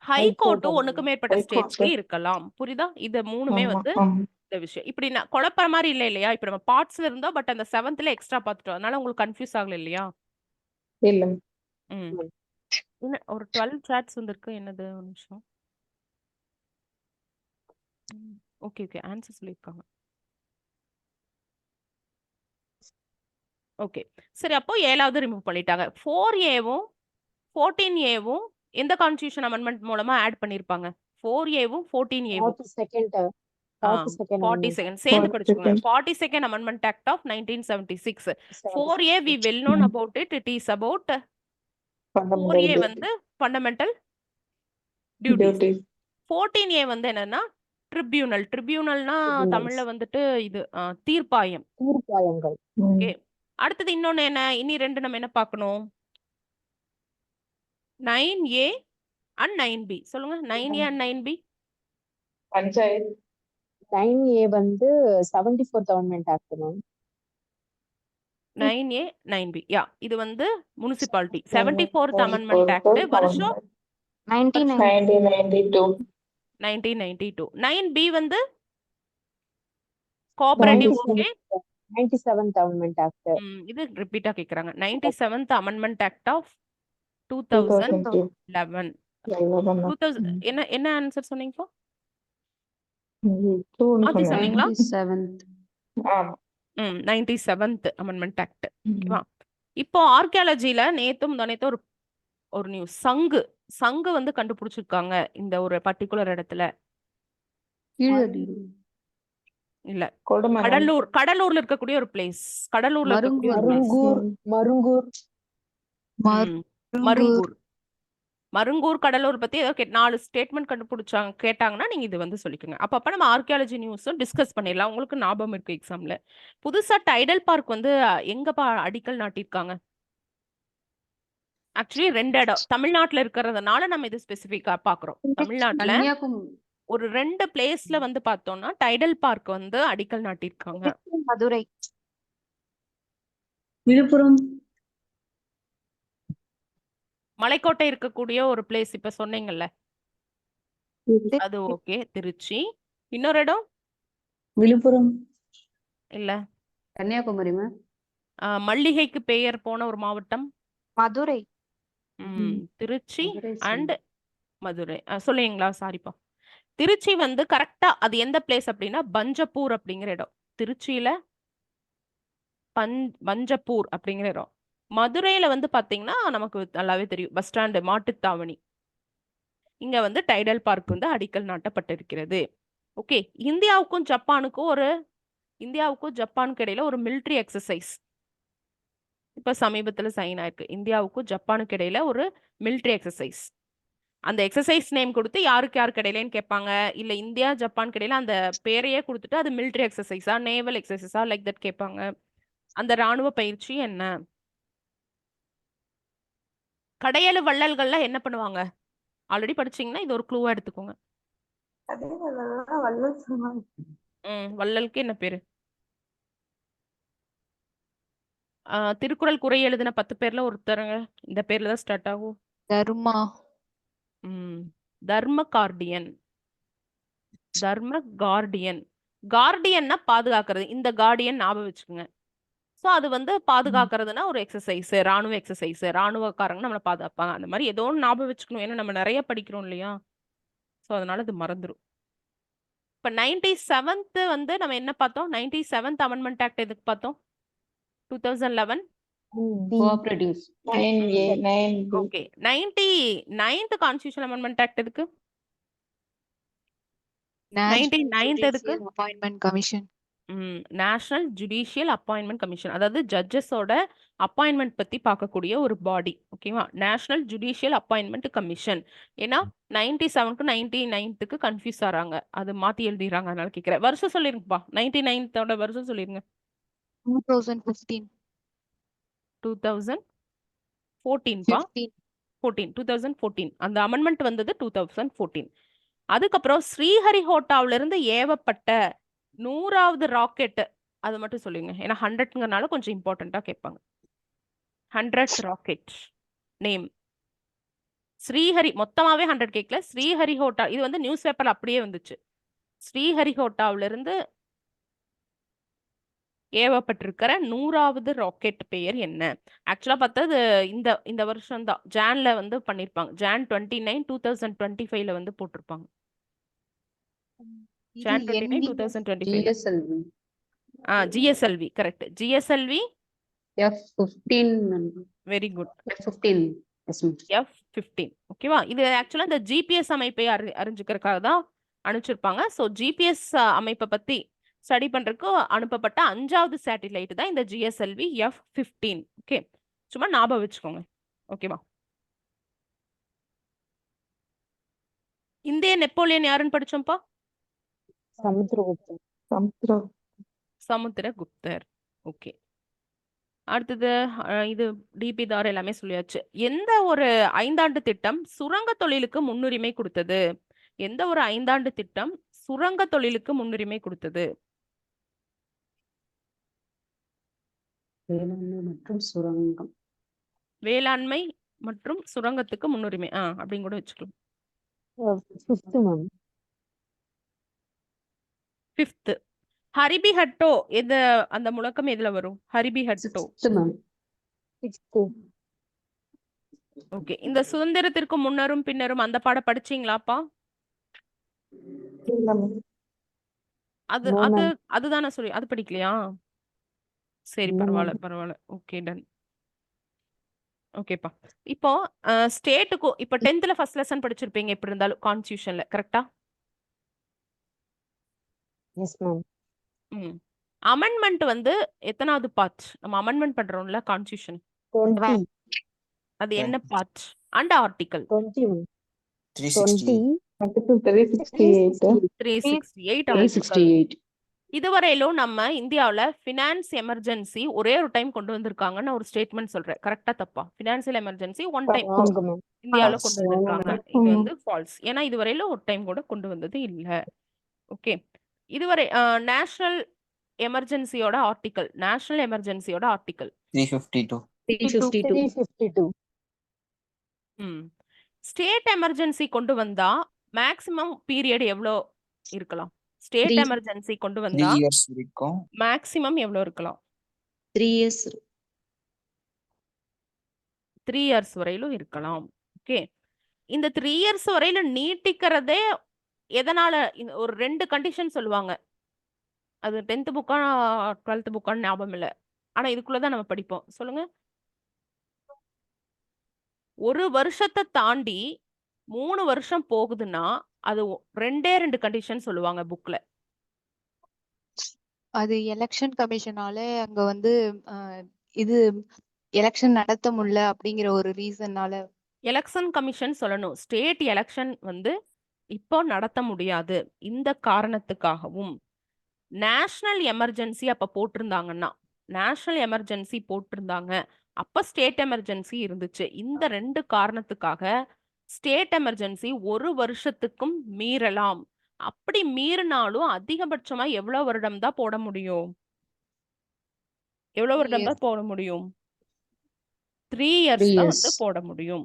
High court ஒண்ணுக்கு மேற்பட்ட
High court.
ஸ்டேட்ஸ்ல இருக்கலாம். புரியுதா? இது மூணுமே
ஆமா,
வந்து
ஆமா.
இந்த விஷயம். இப்படி நான் குழப்பற மாதிரி இல்ல இல்லையா? இப்ப நம்ம பார்ட்ஸ்ல இருந்தோம், பட் அந்த 7thல எக்ஸ்ட்ரா பார்த்துட்டோம். அதனால உங்களுக்கு கன்ஃபியூஸ் ஆகல இல்லையா?
இல்ல.
ம். என்ன ஒரு 12 சாட்ஸ் வந்திருக்கு. என்னது, ஒரு நிமிஷம். ஓகே ஓகே, ஆன்சர் சொல்லியிருக்காங்க. ஓகே, சரி, அப்போ 7வது ரிமூவ் பண்ணிட்டாங்க. 4Aவும் 14Aவும் எந்த கான்ஸ்டிடியூஷன் அமெண்ட்மெண்ட் மூலமா ஆட் பண்ணிருப்பாங்க? 4Aவும் 14Aவும்
42nd 42nd
42nd சேர்ந்து படிச்சுக்கோங்க. 42nd amendment act of 1976. 4A we well known about it. It is about 4A வந்து ஃபண்டமெண்டல் டியூட்டிஸ்.
Duties.
14A வந்து என்னன்னா ட்ரிபியூனல். ட்ரிபியூனல்னா
Tribunals.
தமிழ்ல வந்துட்டு இது தீர்ப்பாயம்.
தீர்ப்பாயங்கள்.
ஓகே, அடுத்தது இன்னொன்னு என்ன, இனி 2 நம்ம என்ன பார்க்கணும்? 9A and 9B. சொல்லுங்க. 9A and 9B.
Panchayat.
9A வந்து 74th amendment act ma'am.
9A 9B. யா, இது வந்து முனிசிபாலிட்டி. 74th அமெண்ட்மெண்ட் ஆக்ட் வருஷம்
1992.
1992. 9B வந்து cooperative. Okay,
97th amendment act.
இது ரிப்பீட்டா கேக்குறாங்க. 97th amendment act of 2011. 2000 என்ன என்ன ஆன்சர் சொன்னீங்க? மாத்தி சொன்னீங்களா?
7th.
ஆமா.
97th amendment act. ஓகேவா? இப்போ ஆர்கியாலஜில நேத்தும் முந்தானேத்தும் ஒரு ஒரு நியூஸ். சங்கு வந்து கண்டுபிடிச்சிருக்காங்க இந்த ஒரு பர்டிகுலர் இடத்துல.
கீழடி.
இல்ல,
கொடுமணல்.
கடலூர்ல இருக்கக்கூடிய ஒரு பிளேஸ். கடலூர்ல இருக்கக்கூடிய ஒரு place.
மருங்கூர்
மருங்கூர் கடலூர் பத்தி ஏதோ 4 ஸ்டேட்மெண்ட் கண்டுபிடிச்சாங்க கேட்டாங்கன்னா நீங்க இது வந்து சொல்லிக்கோங்க. அப்ப நம்ம ஆர்கியாலஜி நியூஸும் டிஸ்கஸ் பண்ணிடலாம். உங்களுக்கு ஞாபகம் இருக்கு எக்ஸாம்ல. புதுசா டைடல் பார்க் வந்து எங்கப்பா அடிக்கல் நாட்டிருக்காங்க? ஆக்சுவலி 2 இடம் தமிழ்நாட்டுல இருக்கிறதுனால நம்ம இது ஸ்பெசிபிக்கா பாக்குறோம். தமிழ்நாட்டுல ஒரு 2 பிளேஸ்ல வந்து பார்த்தோம்னா டைடல் பார்க் வந்து அடிக்கல் நாட்டிருக்காங்க.
மதுரை.
விழுப்புரம்.
மலைக்கோட்டை இருக்கக்கூடிய ஒரு பிளேஸ் இப்ப சொன்னீங்கல்ல, அது ஓகே. திருச்சி. இன்னொரு இடம்
விழுப்புரம்.
இல்ல,
கன்னியாகுமரி மேம்.
மல்லிகைக்கு பெயர் போன ஒரு மாவட்டம்.
மதுரை.
திருச்சி அண்ட் மதுரை. சொல்லுவீங்களா? சாரிப்பா. திருச்சி வந்து கரெக்டா அது எந்த பிளேஸ் அப்படின்னா பஞ்சப்பூர் அப்படிங்கிற இடம். திருச்சியில பஞ்சப்பூர் அப்படிங்கிற இடம். மதுரையில வந்து பாத்தீங்கன்னா நமக்கு நல்லாவே தெரியும், பஸ் ஸ்டாண்டு, மாட்டுத்தாவணி. இங்க வந்து டைடல் பார்க் வந்து அடிக்கல் நாட்டப்பட்டிருக்கிறது. ஓகே, இந்தியாவுக்கும் ஜப்பானுக்கு இடையில ஒரு மிலிட்ரி எக்ஸசைஸ் இப்ப சமீபத்துல சைன் ஆயிருக்கு. இந்தியாவுக்கும் ஜப்பானுக்கு இடையில ஒரு மிலிட்ரி எக்ஸசைஸ். அந்த எக்ஸசைஸ் நேம் கொடுத்து யாருக்கு இடையிலன்னு கேட்பாங்க. இல்ல இந்தியா ஜப்பானுக்கு இடையில அந்த பேரையே கொடுத்துட்டு அது மிலிட்ரி எக்ஸசைஸா நேவல் எக்ஸசைஸா லைக் தட் கேட்பாங்க. அந்த ராணுவ பயிற்சி என்ன? கடையெழு வள்ளல்கள்ல என்ன பண்ணுவாங்க? ஆல்ரெடி படிச்சீங்கன்னா இது ஒரு க்ளூவா எடுத்துக்கோங்க. வள்ளலுக்கு என்ன பேரு? திருக்குறள் குறை எழுதின 10 பேர்ல ஒருத்தருங்க. இந்த பேர்ல தான் ஸ்டார்ட் ஆகும்.
தர்மா.
தர்ம கார்டியன். கார்டியன்னா பாதுகாக்கிறது. இந்த கார்டியன் ஞாபகம் வச்சுக்கோங்க. சோ அது வந்து பாதுகாக்கிறதுனா ஒரு எக்ஸசைஸ், ராணுவ எக்ஸசைஸ். ராணுவக்காரங்க நம்மளை பாதுகாப்பாங்க. அந்த மாதிரி ஏதோ ஒன்று ஞாபகம் வச்சுக்கணும். ஏன்னா நம்ம நிறைய படிக்கிறோம் இல்லையா? சோ அதனால இது மறந்துடும். இப்ப 97th வந்து நம்ம என்ன பார்த்தோம்? 97th அமெண்ட்மெண்ட் ஆக்ட் எதுக்கு பார்த்தோம்? 2011
cooperatives.
9A, 9B.
Okay. 99th constitution amendment act எதுக்கு? 99th எதுக்கு?
Appointment commission.
National judicial appointment commission. அதாவது ஜட்ஜஸோட அப்பாயின்மெண்ட் பத்தி பார்க்கக்கூடிய ஒரு பாடி. ஓகேவா? National judicial appointment commission. ஏன்னா 97 க்கு 99th கன்ஃபியூஸ் ஆறாங்க. அது மாத்தி எழுதிறாங்க. அதனால கேட்கிறேன். வருஷம் சொல்லிருங்கப்பா. 99th வருஷம் சொல்லிருங்க.
2015.
2014 பா. 2014. அந்த அமெண்ட்மெண்ட் வந்தது 2014. அதுக்கப்புறம் ஸ்ரீஹரிகோட்டாவில இருந்து ஏவப்பட்ட 100வது ராக்கெட் அது மட்டும் சொல்லுங்க. ஏன்னா 100ங்கனால கொஞ்சம் இம்பார்ட்டண்டா கேட்பாங்க. 100th rocket name. மொத்தமாவே 100 கேட்கல. ஸ்ரீஹரிகோட்டா இது வந்து நியூஸ் பேப்பர்ல அப்படியே வந்துச்சு. ஸ்ரீஹரிகோட்டாவில இருந்து ஏவப்பட்டிருக்கிற 100வது ராக்கெட் பெயர் என்ன? ஆக்சுவலா பார்த்தா இந்த வருஷம் தான் ஜான்ல வந்து பண்ணிருப்பாங்க. ஜான் 29, 2025ல வந்து போட்டிருப்பாங்க. John 29, 2025. GSLV correct. GSLV
F15.
Very good.
F15.
F15. ஓகேவா? இது ஆக்சுவலா இந்த ஜிபிஎஸ் அமைப்பை அறிஞ்சுக்கிறதுக்காக தான் அனுப்பிச்சிருப்பாங்க. ஸோ ஜிபிஎஸ் அமைப்பை பத்தி ஸ்டடி பண்றதுக்கு அனுப்பப்பட்ட 5வது சேட்டிலைட் தான் இந்த GSLV F15. ஓகே, சும்மா ஞாபகம் வச்சுக்கோங்க. ஓகேவா? இந்திய நெப்போலியன் யாருன்னு படிச்சோம்ப்பா? சமுத்திரகுப்தர். ஓகே, அடுத்தது இது டிபி தார் எல்லாமே சொல்லியாச்சு. எந்த ஒரு 5ஆண்டு திட்டம் சுரங்க தொழிலுக்கு முன்னுரிமை கொடுத்தது? எந்த ஒரு 5ஆண்டு திட்டம் சுரங்க தொழிலுக்கு முன்னுரிமை கொடுத்தது? வேளாண்மை மற்றும் சுரங்கத்துக்கு முன்னுரிமை. அப்படின்னு கூட வச்சுக்கலாம். 5th. ஹரிபிஹட்டோ அந்த முழக்கம் எதுல வரும்? ஹரிபிஹட்டோ. ஓகே, இந்த சுதந்திரத்திற்கு முன்னரும் பின்னரும் அந்த பாடம் படிச்சீங்களாப்பா? அதுதானே சொல்லி அது படிக்கலையா? சரி, பரவாயில்ல. Okay, done. ஓகேப்பா. இப்போ ஸ்டேட்டுக்கு இப்போ 10th ஃபர்ஸ்ட் லெசன் படிச்சிருப்பீங்க எப்படி இருந்தாலும் கான்ஸ்டிடியூஷன்ல. கரெக்டா? அமெண்ட்மெண்ட் வந்து எத்தனாவது பார்ட்? நம்ம அமெண்ட்மெண்ட் பண்றோம்ல கான்ஸ்டிடியூஷன். அது என்ன பார்ட் அண்ட் ஆர்டிகல்? 368. இதுவரையிலும் நம்ம இந்தியாவுல பினான்ஸ் எமர்ஜென்சி ஒரே ஒரு டைம் கொண்டு வந்திருக்காங்கன்னு ஒரு ஸ்டேட்மெண்ட் சொல்றேன். கரெக்டா தப்பா? பினான்சியல் எமர்ஜென்சி ஒன் டைம் இந்தியாவுல கொண்டு வந்திருக்காங்க. இது வந்து ஃபால்ஸ். ஏன்னா இதுவரையில ஒரு டைம் கூட கொண்டு வந்தது இல்ல. ஓகே, இதுவரை நேஷனல் எமர்ஜென்சியோட ஆர்டிகல்
352.
ஸ்டேட் எமர்ஜென்சி கொண்டு வந்தா மேக்ஸிமம் பீரியட் எவ்வளோ இருக்கலாம்? ஸ்டேட் எமர்ஜென்சி கொண்டு வந்தா
3 years வரைக்கும்.
மேக்ஸிமம் எவ்வளோ இருக்கலாம்?
3 years.
3 years வரையிலும் இருக்கலாம். ஓகே, இந்த 3 years வரையில நீட்டிக்கிறதே எதனால? ஒரு 2 கண்டிஷன் சொல்லுவாங்க. அது 10th புக்கா 12th புக்கான்னு ஞாபகம் இல்லை. ஆனா இதுக்குள்ளதான் நம்ம படிப்போம். சொல்லுங்க. ஒரு வருஷத்தை தாண்டி 3 வருஷம் போகுதுன்னா அது 2 கண்டிஷன் சொல்லுவாங்க புக்ல.
அது எலெக்ஷன் கமிஷனால அங்க வந்து இது எலெக்ஷன் நடத்த முடியல அப்படிங்கிற ஒரு ரீசன்னால.
எலெக்ஷன் கமிஷன் சொல்லணும். ஸ்டேட் எலெக்ஷன் வந்து இப்போ நடத்த முடியாது இந்த காரணத்துக்காகவும். நேஷனல் எமர்ஜென்சி அப்ப போட்டிருந்தாங்கன்னா, நேஷனல் எமர்ஜென்சி போட்டிருந்தாங்க, அப்ப ஸ்டேட் எமர்ஜென்சி இருந்துச்சு. இந்த 2 காரணத்துக்காக ஸ்டேட் எமர்ஜென்சி 1 வருஷத்துக்கும் மீறலாம். அப்படி மீறினாலும் அதிகபட்சமா எவ்வளவு வருடம் தான் போட முடியும்? எவ்வளவு
3
வருடம்
years.
தான் போட முடியும்? 3 இயர்ஸ்
3
தான்
years.
வந்து போட முடியும்.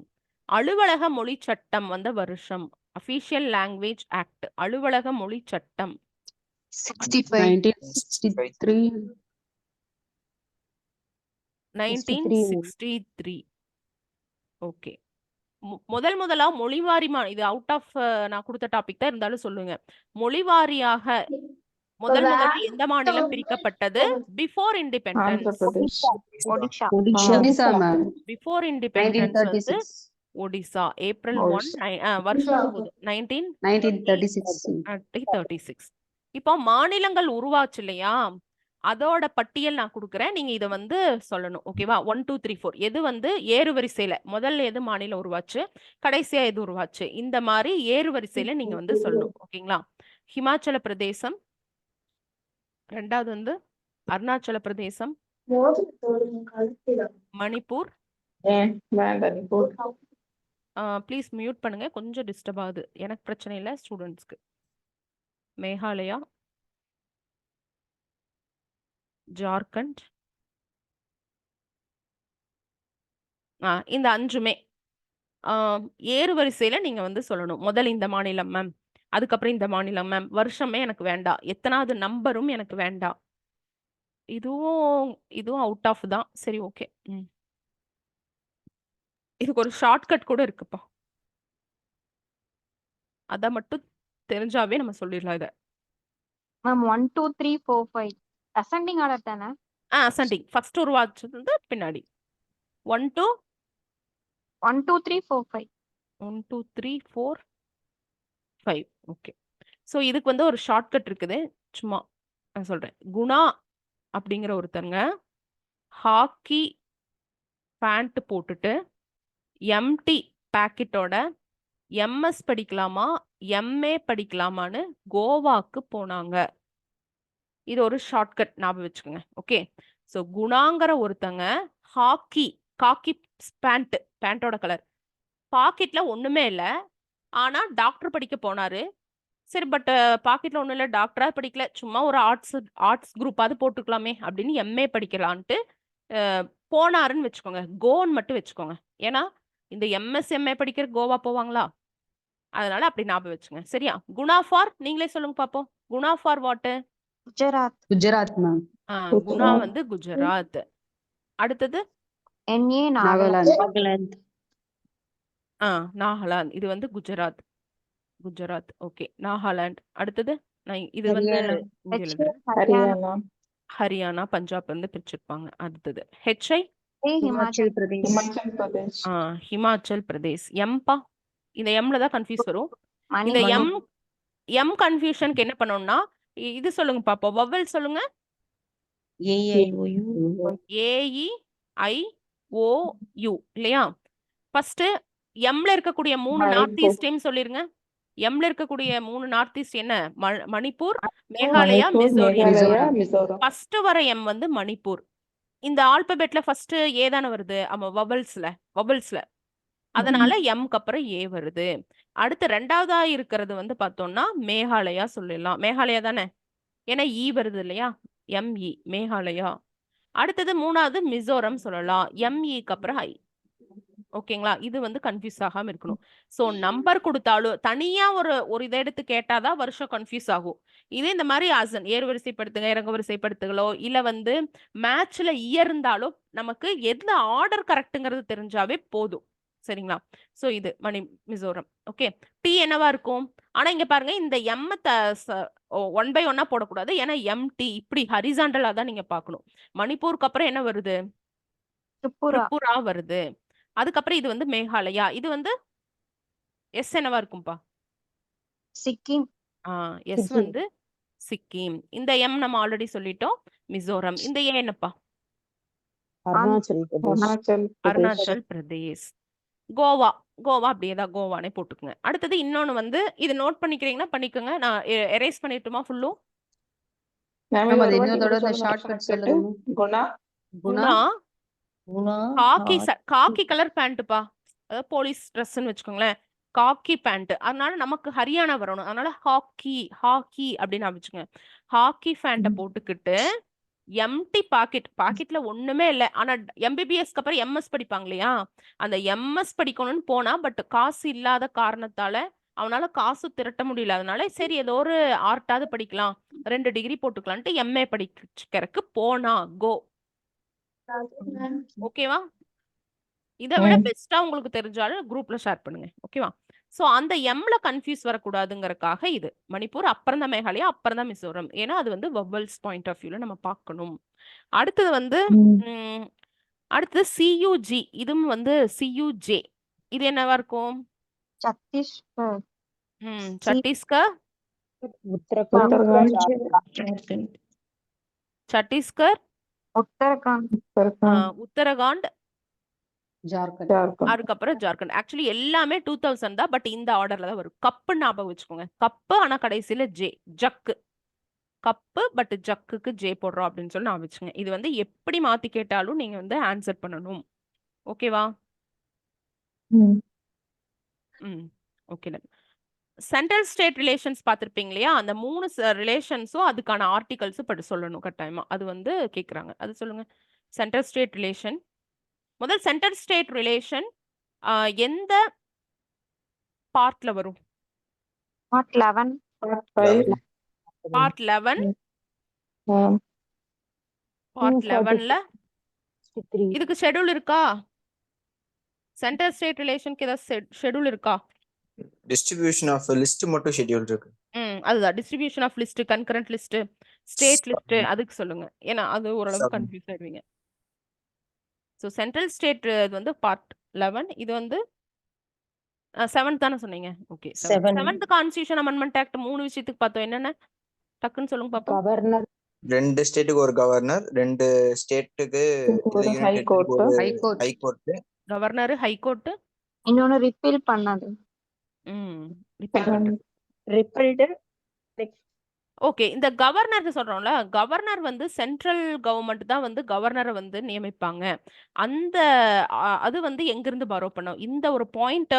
அலுவலக மொழி சட்டம் வந்த வருஷம், அபிஷியல் லாங்குவேஜ் ஆக்ட், அலுவலக மொழி சட்டம்
65.
1963.
1963. ஓகே. முதலா மொழிவாரிமா இது அவுட் ஆஃப் நான் கொடுத்த டாபிக் தான் இருந்தாலும் சொல்லுங்க. மொழிவாரியாக முதல்ல எந்த மாநிலம் பிரிக்கப்பட்டது? Before
Andhra
independence.
Pradesh.
Odisha.
Odisha, ma'am.
Before independence வந்து
1936.
ஒடிசா ஏப்ரல் 1
ஒடிஷா.
வருஷம் சொல்லுது
1936.
1936. இப்போ மாநிலங்கள் உருவாச்சு இல்லையா, அதோட பட்டியல் நான் கொடுக்குறேன். நீங்க இதை வந்து சொல்லணும். ஓகேவா? 1 2 3 4 எது வந்து ஏறு வரிசையில முதல்ல எது மாநிலம் உருவாச்சு, கடைசியா எது உருவாச்சு, இந்த மாதிரி ஏறு வரிசையில நீங்க வந்து சொல்லணும். ஓகேங்களா? ஹிமாச்சல பிரதேசம், ரெண்டாவது வந்து அருணாச்சல பிரதேசம், மணிப்பூர்.
வேண்டாம் நீ போடு.
ப்ளீஸ் மியூட் பண்ணுங்க, கொஞ்சம் டிஸ்டர்ப் ஆகுது. எனக்கு பிரச்சனை இல்லை, ஸ்டூடெண்ட்ஸ்க்கு. மேகாலயா, ஜார்க்கண்ட். இந்த 5மே ஏறு வரிசையில நீங்க வந்து சொல்லணும். முதல் இந்த மாநிலம் மேம், அதுக்கப்புறம் இந்த மாநிலம் மேம். வருஷமே எனக்கு வேண்டாம், எத்தனாவது நம்பரும் எனக்கு வேண்டாம். இதுவும் அவுட் ஆஃப் தான். சரி, ஓகே. இதுக்கு ஒரு ஷார்ட்கட் கூட இருக்குப்பா, அத மட்டும் தெரிஞ்சாவே நம்ம சொல்லிடலாம் இத.
மேம் 1 2 3 4 5 அசெண்டிங் ஆர்டர் தானே?
அசெண்டிங். ஃபர்ஸ்ட் உருவாச்சது வந்து பின்னாடி 1 2
1 2 3 4 5
1 2 3 4 5. ஓகே. ஸோ இதுக்கு வந்து ஒரு ஷார்ட்கட் இருக்குது, சும்மா நான் சொல்றேன். குணா அப்படிங்கிற ஒருத்தங்க ஹாக்கி பேண்ட் போட்டுட்டு எம்டி பாக்கெட்டோட எம்எஸ் படிக்கலாமா எம்ஏ படிக்கலாமான்னு கோவாக்கு போனாங்க. இது ஒரு ஷார்ட்கட், ஞாபகம் வச்சுக்கோங்க. ஓகே. ஸோ குணாங்கிற ஒருத்தங்க காக்கி பேண்டோட கலர், பாக்கெட்ல ஒண்ணுமே இல்லை, ஆனா டாக்டர் படிக்க போனாரு. சரி, பட் பாக்கெட்ல ஒண்ணும் இல்லை, டாக்டரா படிக்கல, சும்மா ஒரு ஆர்ட்ஸ் குரூப்பாவது போட்டுக்கலாமே அப்படின்னு எம்ஏ படிக்கலான்ட்டு போனாருன்னு வச்சுக்கோங்க. கோன்னு மட்டும் வச்சுக்கோங்க. ஏன்னா இந்த எம்எஸ்எம்ஏ படிக்கிற கோவா போவாங்களா, அதனால அப்படி ஞாபகம் வச்சுங்க. சரியா? குணா ஃபார் நீங்களே சொல்லுங்க பாப்போம். Guna for what?
Gujarat.
Gujarat, ma'am.
Guna வந்து குஜராத். அடுத்தது
NA
Nagaland.
நாகாலாந்து.
நாகாலாந்து. இது வந்து குஜராத். ஓகே. நாகாலாந்து. அடுத்தது இது வந்து இந்தியால இருக்கு.
ஹரியானா.
ஹரியானா, பஞ்சாப் வந்து பிரிச்சிருப்பாங்க. அடுத்தது ஹெச்ஐ
ஹிமாச்சல் பிரதேஷ்.
ஹிமாச்சல் பிரதேஷ்.
ஹிமாச்சல் பிரதேஷ். எம்பா, இந்த எம்ல தான் கன்ஃபியூஸ் வரும். இந்த
மணிப்பூர்.
எம் கன்ஃபியூஷனுக்கு என்ன பண்ணணும்னா இது சொல்லுங்க பாப்போம். வவல் சொல்லுங்க. AEIOU இல்லையா? ஃபர்ஸ்ட் எம்ல இருக்கக்கூடிய 3 நார்த் ஈஸ்டையும் சொல்லிருங்க. எம்ல இருக்கக்கூடிய 3 நார்த் ஈஸ்ட் என்ன? மணிப்பூர், மேகாலயா, மிசோரம். ஃபர்ஸ்ட் வர எம் வந்து மணிப்பூர். இந்த ஆல்பபெட்ல ஃபர்ஸ்ட் ஏ தானே வருது. ஆமா, வவல்ஸ்ல. அதனால எம்க்கு அப்புறம் ஏ வருது. அடுத்து ரெண்டாவதா இருக்கிறது வந்து பார்த்தோம்னா மேகாலயா சொல்லிடலாம். மேகாலயா தானே, ஏன்னா ஈ வருது இல்லையா, ME மேகாலயா. அடுத்தது மூணாவது மிசோரம் சொல்லலாம், MEக்கு அப்புறம் ஐ. ஓகேங்களா? இது வந்து கன்ஃபியூஸ் ஆகாம இருக்கணும். ஸோ நம்பர் கொடுத்தாலும் தனியா ஒரு இதை எடுத்து கேட்டாதான் வருஷம் கன்ஃபியூஸ் ஆகும். இதே இந்த மாதிரி ஏறு வரிசைப்படுத்துங்க, இறங்க வரிசைப்படுத்துகளோ இல்ல வந்து மேட்ச்ல இருந்தாலும் நமக்கு எதுல ஆர்டர் கரெக்ட்டுங்கிறது தெரிஞ்சாவே போதும். சரிங்களா? ஸோ இது மிசோரம். ஓகே. டி என்னவா இருக்கும்? ஆனா இங்க பாருங்க, இந்த எம் 1 by 1 போடக்கூடாது. ஏன்னா MT இப்படி ஹரிசாண்டலா தான் நீங்க பார்க்கணும். மணிப்பூருக்கு அப்புறம் என்ன வருது? திரிபுரா வருது. அதுக்கப்புறம் இது வந்து மேகாலயா. இது வந்து எஸ் என்னவா இருக்கும்பா?
சிக்கிம்.
எஸ்
சிக்கிம்.
வந்து சிக்கிம். இந்த எம் நம்ம ஆல்ரெடி சொல்லிட்டோம், மிசோரம். இந்த ஏ என்னப்பா?
அருணாச்சல் பிரதேஷ்.
அருணாச்சல் பிரதேஷ்.
அருணாச்சல் பிரதேஷ். கோவா. கோவா அப்படியே தான் கோவானே போட்டுக்குங்க. அடுத்தது இன்னொன்னு வந்து இது நோட் பண்ணிக்கிறீங்கன்னா பண்ணிக்கோங்க. நான் எரேஸ் பண்ணிட்டுமா ஃபுல்லும்?
மேம்
மேம்
இது
அது
ஒரு
இன்னொரு
வாட்டி
தடவை
இப்படி
இந்த
சொல்லுங்க
ஷார்ட்கட்
shortcut.
சொல்லுங்க.
குணா.
குணா
குணா காக்கி கலர் பேண்ட்டுப்பா. அதாவது போலீஸ் ட்ரெஸ்ன்னு வச்சுக்கோங்களேன். காக்கி பேண்ட். அதனால நமக்கு ஹரியானா வரணும். அதனால ஹாக்கி அப்படின்னு வச்சுக்கோங்க. ஹாக்கி பேண்ட்டை போட்டுக்கிட்டு எம்டி பாக்கெட்ல ஒண்ணுமே இல்ல. ஆனா எம்பிபிஎஸ்க்கு அப்புறம் எம்எஸ் படிப்பாங்க இல்லையா? அந்த எம்எஸ் படிக்கணும்னு போனா பட் காசு இல்லாத காரணத்தால அவனால காசு திரட்ட முடியல. அதனால சரி ஏதோ ஒரு ஆர்ட்டாவது படிக்கலாம், 2 டிகிரி போட்டுக்கலான்ட்டு எம்ஏ படிக்கிறதுக்கு போனா கோ. ஓகேவா? இதை விட பெஸ்டா உங்களுக்கு தெரிஞ்சாலும் குரூப்ல ஷேர் பண்ணுங்க. ஓகேவா? சோ அந்த எம்ல கன்ஃபியூஸ் வரக்கூடாதுங்கறக்காக இது மணிப்பூர், அப்புறம் தான் மேகாலயா, அப்புறம் தான் மிசோரம். ஏன்னா அது வந்து வவல்ஸ் பாயிண்ட் ஆஃப் வியூல நம்ம பார்க்கணும். அடுத்தது வந்து அடுத்தது சியூஜி. இதுவும் வந்து சியூஜே. இது என்னவா இருக்கும்?
சத்தீஸ்கர்.
சத்தீஸ்கர்,
உத்தரகாண்ட்.
உத்தரகாண்ட்.
சத்தீஸ்கர்,
உத்தரகாண்ட்.
உத்தரகாண்ட்,
ஜார்க்கண்ட்.
ஜார்க்கண்ட்.
அதுக்கப்புறம் ஜார்க்கண்ட். ஆக்சுவலி எல்லாமே 2000 தான், பட் இந்த ஆர்டர்ல தான் வரும். கப்பு ஞாபகம் வச்சுக்கோங்க. கப்பு ஆனா கடைசியில ஜே. ஜக்கு கப்பு, பட் ஜக்குக்கு ஜே போடுறோம் அப்படின்னு சொல்லி நான் வச்சுங்க. இது வந்து எப்படி மாத்தி கேட்டாலும் நீங்க வந்து ஆன்சர் பண்ணணும். ஓகேவா? ஓகே. சென்ட்ரல் ஸ்டேட் ரிலேஷன்ஸ் பார்த்திருப்பீங்க இல்லையா? அந்த 3 ரிலேஷன்ஸும் அதுக்கான ஆர்டிகல்ஸும் படி சொல்லணும் கட்டாயமா. அது வந்து கேக்குறாங்க. அது சொல்லுங்க. Central state relation. முதல் சென்ட்ரல் ஸ்டேட் ரிலேஷன் எந்த பார்ட்ல வரும்?
Part 11.
பார்ட் 11. பார்ட் 11ல இதுக்கு ஷெட்யூல் இருக்கா? சென்ட்ரல் ஸ்டேட் ரிலேஷனுக்கு ஏதாவது ஷெட்யூல் இருக்கா?
டிஸ்ட்ரிபியூஷன் ஆஃப் லிஸ்ட் மட்டும் ஷெட்யூல் இருக்கு.
அதுதான் distribution of list, concurrent list, state list அதுக்கு சொல்லுங்க. ஏன்னா அது ஓரளவு கன்ஃபியூஸ் ஆயிடுவீங்க. ஸோ சென்ட்ரல் ஸ்டேட் இது வந்து பார்ட் 11. இது வந்து 7th தானே சொன்னீங்க? Okay. 7th constitution amendment act 3 விஷயத்துக்கு பார்த்தோம். என்னென்ன டக்குன்னு சொல்லுங்க பாப்போம்.
கவர்னர்.
2 ஸ்டேட்டுக்கு ஒரு கவர்னர், 2 ஸ்டேட்டுக்கு
ஒரு high court.
High court.
Governor, high court.
இன்னொன்னு ரிப்பீல் பண்ணது.
ரிப்பல்டு.
ஓகே. இந்த கவர்னர் சொல்றோம்ல, கவர்னர் வந்து சென்ட்ரல் கவர்மெண்ட் தான் வந்து கவர்னரை வந்து நியமிப்பாங்க. அந்த அது வந்து எங்க இருந்து பாரோ பண்ணோம்? இந்த ஒரு பாயிண்ட்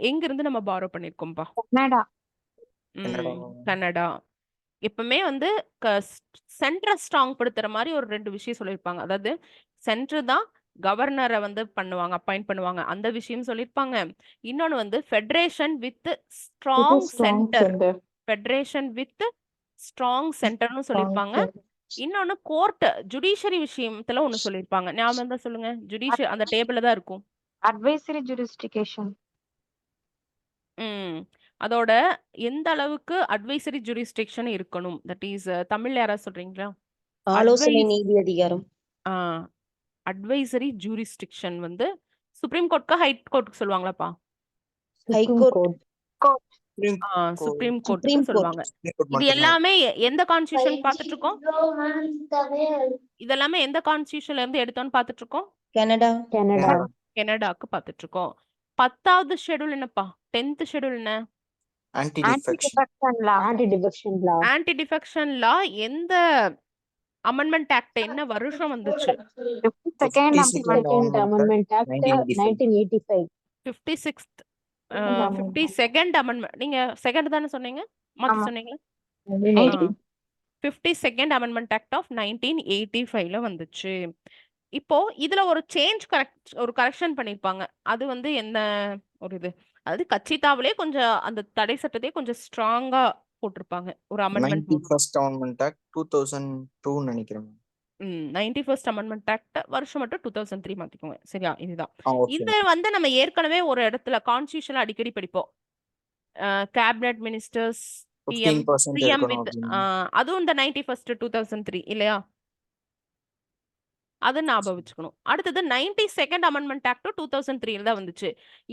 எங்க இருந்து நம்ம பாரோ பண்ணிருக்கோம்பா?
கனடா.
கனடா. எப்பவுமே வந்து சென்டரை ஸ்ட்ராங் படுத்துற மாதிரி ஒரு 2 விஷயம் சொல்லியிருப்பாங்க. அதாவது சென்டர் தான் கவர்னரை வந்து பண்ணுவாங்க, அப்பாயிண்ட் பண்ணுவாங்க, அந்த விஷயம் சொல்லியிருப்பாங்க. இன்னொன்னு வந்து federation with strong centre. Federation with strong சென்டர்னு சொல்லியிருப்பாங்க. இன்னொன்னு கோர்ட் ஜுடிஷியரி விஷயத்துல ஒண்ணு சொல்லியிருப்பாங்க. ஞாபகம் தான் சொல்லுங்க. ஜுடிஷியரி அந்த டேபிள்ல தான் இருக்கும்.
Advisory jurisdiction.
அதோட எந்த அளவுக்கு அட்வைசரி ஜூரிஸ்டிக்ஷன் இருக்கணும்? தட் இஸ் தமிழ்ல யாராவது சொல்றீங்களா?
ஆலோசனை நீதி அதிகாரம்.
அட்வைசரி ஜூரிஸ்டிக்ஷன் வந்து சுப்ரீம் கோர்ட்க்கு ஹை கோர்ட்க்கு சொல்லுவாங்களாப்பா?
ஹைகோர்ட்.
சுப்ரீம் கோர்ட்க்கு சொல்லுவாங்க. இது எல்லாமே எந்த கான்ஸ்டிடியூஷன் பார்த்துட்டு இருக்கோம்? இதெல்லாமே எந்த கான்ஸ்டிடியூஷன்ல இருந்து எடுத்தோம்னு பார்த்துட்டு இருக்கோம்?
கனடா.
கனடாக்கு பார்த்துட்டு இருக்கோம். 10வது ஷெட்யூல் என்னப்பா? 10th ஷெட்யூல் என்ன?
ஆன்டி
டிஃபெக்ஷன் லா எந்த அமெண்ட்மெண்ட் ஆக்ட் என்ன வருஷம் வந்துச்சு?
52nd amendment act 1985.
52nd amendment. நீங்க செகண்ட் தானே சொன்னீங்க? மாத்தி சொன்னீங்களா? 52nd அமெண்ட்மெண்ட் ஆக்ட் ஆஃப் 1985ல வந்துச்சு. இப்போ இதுல ஒரு ஒரு கரெக்ஷன் பண்ணிருப்பாங்க. அது வந்து என்ன ஒரு இது? அதாவது கட்சித்தாவிலே கொஞ்சம் அந்த தடை சட்டத்தையே கொஞ்சம் ஸ்ட்ராங்கா போட்டிருப்பாங்க. ஒரு அமெண்ட்மெண்ட்
91st அமெண்ட்மெண்ட் ஆக்ட் 2002 நினைக்கிறேன்.
91st அமெண்ட்மெண்ட் ஆக்ட் வருஷம் மட்டும் 2003 மாத்திக்கோங்க. சரியா? இதுதான்.
Okay.
இது வந்து நம்ம ஏற்கனவே ஒரு இடத்துல கான்ஸ்டிடியூஷன்ல அடிக்கடி படிப்போம். கேபினட் மினிஸ்டர்ஸ், பிஎம்
15% இருக்கணும்
வித்
அப்படின்னு.
அதுவும் இந்த 91st 2003 இல்லையா? அது ஞாபகம் வச்சுக்கணும். அடுத்தது 92nd அமெண்ட்மெண்ட் ஆக்ட் 2003 தான் வந்துச்சு.